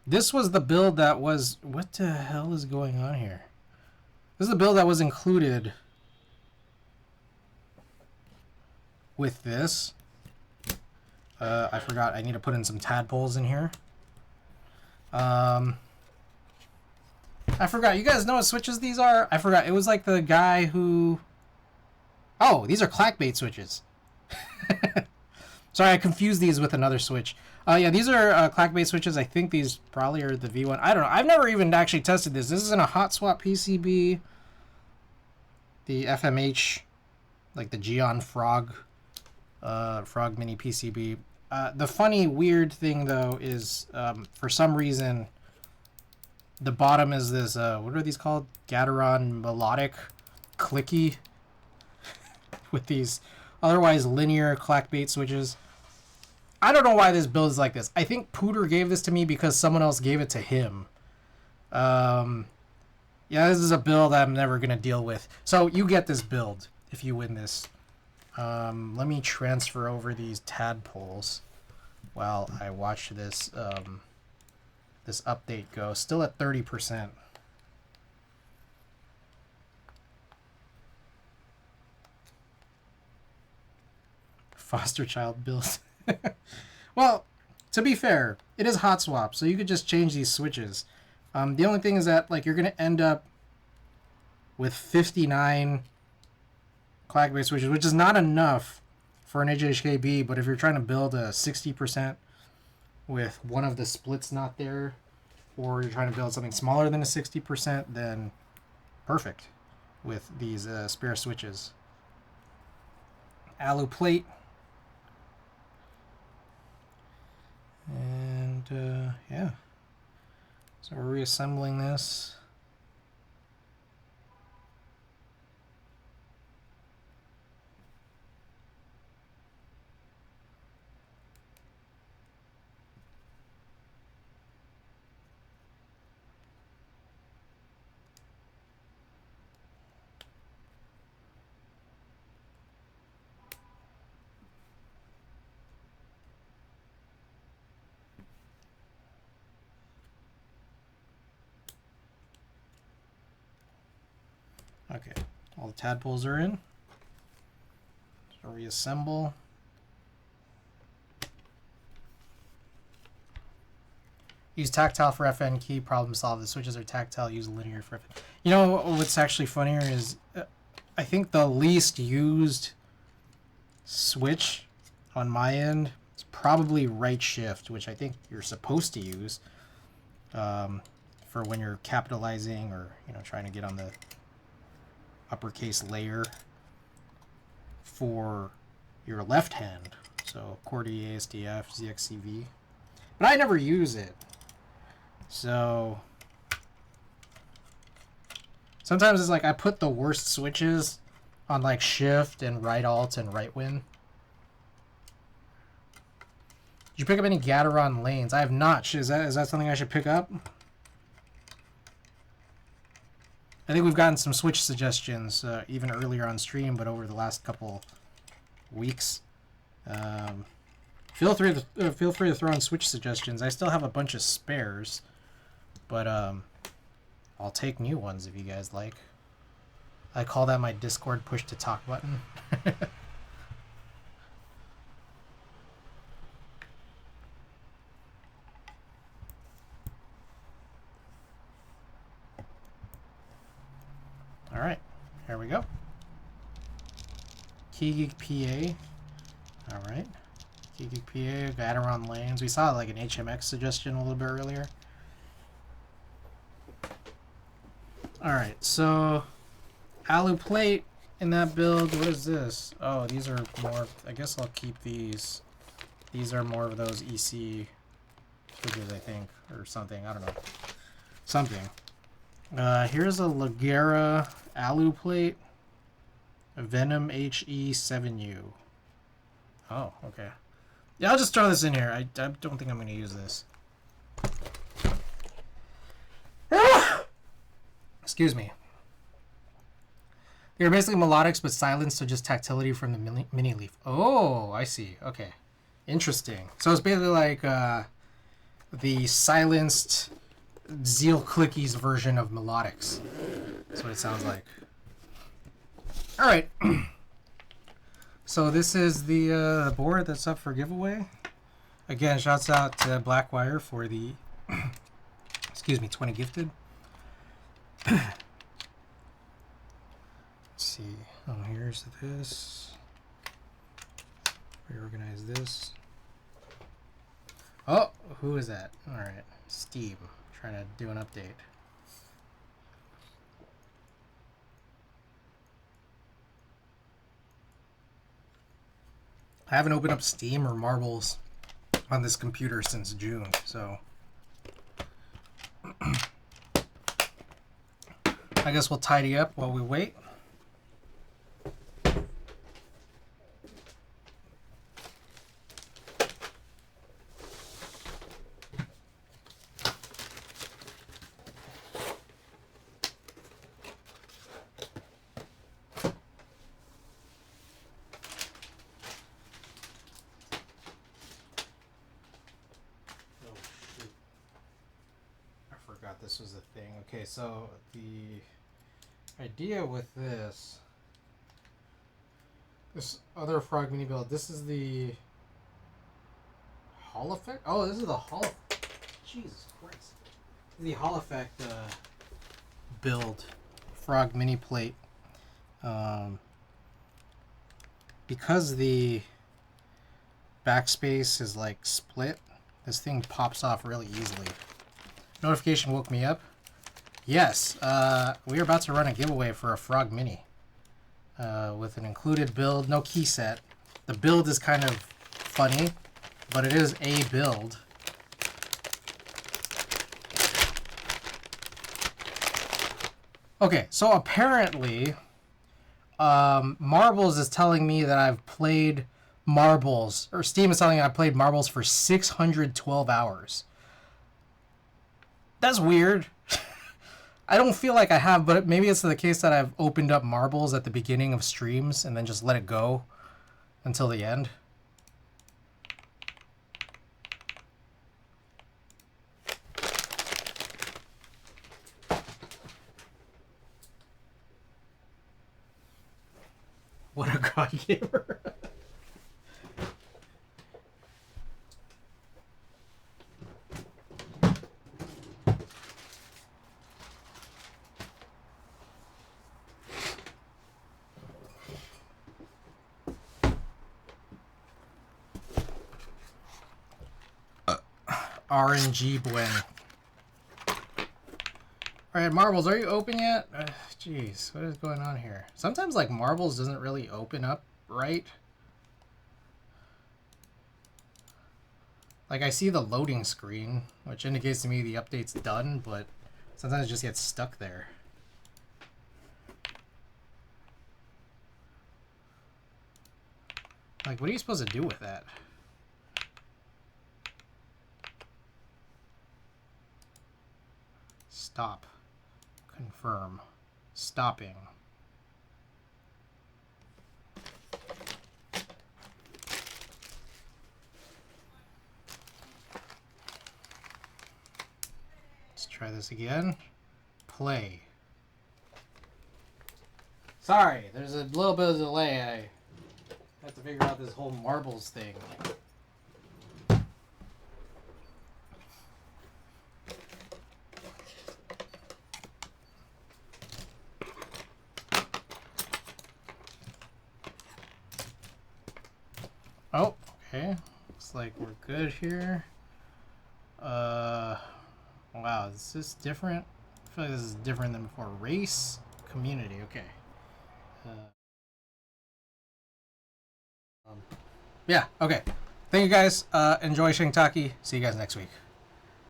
This was the build that was... What the hell is going on here? This is the build that was included with this. I forgot. I need to put in some tadpoles in here. I forgot. You guys know what switches these are? I forgot. It was like the guy who... Oh, these are clackbait switches. Sorry, I confused these with another switch. Yeah, these are clackbait switches. I think these probably are the V1. I don't know. I've never even actually tested this. This is in a hot swap PCB. The FMH, like the Geon Frog Mini PCB. The funny, weird thing, though, is for some reason, the bottom is this, what are these called? Gateron Melodic Clicky with these otherwise linear clackbait switches. I don't know why this build is like this. I think Pooter gave this to me because someone else gave it to him. Yeah, this is a build I'm never going to deal with. So you get this build if you win this. Let me transfer over these tadpoles while I watch this this update go. Still at 30%. Foster child build. Well, to be fair, it is hot swap, so you could just change these switches. The only thing is that like you're gonna end up with 59 clackbait switches, which is not enough for an HHKB. But if you're trying to build a 60% with one of the splits not there, or you're trying to build something smaller than a 60%, then perfect with these spare switches. Alu plate. And yeah, so we're reassembling this. Okay, all the tadpoles are in. So reassemble. Use tactile for FN key, problem solve. The switches are tactile, use linear for FN. You know what's actually funnier is I think the least used switch on my end is probably right shift, which I think you're supposed to use for when you're capitalizing or trying to get on the uppercase layer for your left hand. So QWERTY, ASDF, ZXCV. But I never use it. So sometimes it's like I put the worst switches on like shift and right alt and right win. Did you pick up any Gateron lanes? I have not. Is that something I should pick up? I think we've gotten some switch suggestions even earlier on stream, but over the last couple weeks. Feel free to throw in switch suggestions. I still have a bunch of spares, but I'll take new ones if you guys like. I call that my Discord push to talk button. Alright, here we go. KeyGeek PA. Alright. KeyGeek PA, got around lanes. We saw like an HMX suggestion a little bit earlier. Alright, so alu plate in that build. What is this? Oh, these are more, I guess I'll keep these. These are more of those EC figures, I think, or something. I don't know. Something. Here's a Ligera alu plate. Venom HE7U. Oh, okay. Yeah, I'll just throw this in here. I don't think I'm going to use this. Excuse me. They're basically melodics, but silenced, so just tactility from the mini leaf. Oh, I see. Okay. Interesting. So it's basically like the silenced Zeal Clickies version of melodics. That's what it sounds like. Alright. So this is the board that's up for giveaway. Again, shouts out to Blackwire for the excuse me, 20 gifted. Let's see. Oh, here's this. Reorganize this. Oh, who is that? Alright, Steve. Trying to do an update. I haven't opened up Steam or Marbles on this computer since June, so I guess we'll tidy up while we wait. This was the thing. Okay, so the idea with this other Frog mini build, this is the Hall Effect? Oh, this is the Hall Effect. Jesus Christ. The Hall Effect build. Frog mini plate. Because the backspace is like split, this thing pops off really easily. Notification woke me up. Yes, we're about to run a giveaway for a Frog Mini with an included build, no key set. The build is kind of funny, but it is a build. Okay, so apparently, Marbles is telling me that I've played Marbles, or Steam is telling me I've played Marbles for 612 hours. That's weird. I don't feel like I have, but maybe it's the case that I've opened up Marbles at the beginning of streams and then just let it go until the end. What a god gamer. RNG Buen. Alright, Marbles, are you open yet? Jeez, what is going on here? Sometimes, like, Marbles doesn't really open up right. Like, I see the loading screen, which indicates to me the update's done, but sometimes it just gets stuck there. Like, what are you supposed to do with that? Stop. Confirm. Stopping. Let's try this again. play. Sorry, there's a little bit of delay. I have to figure out this whole marbles thing. Oh, okay. Looks like we're good here. Wow, is this different? I feel like this is different than before. Race, community, okay. Yeah, okay. Thank you guys. Enjoy Shingtaki. See you guys next week.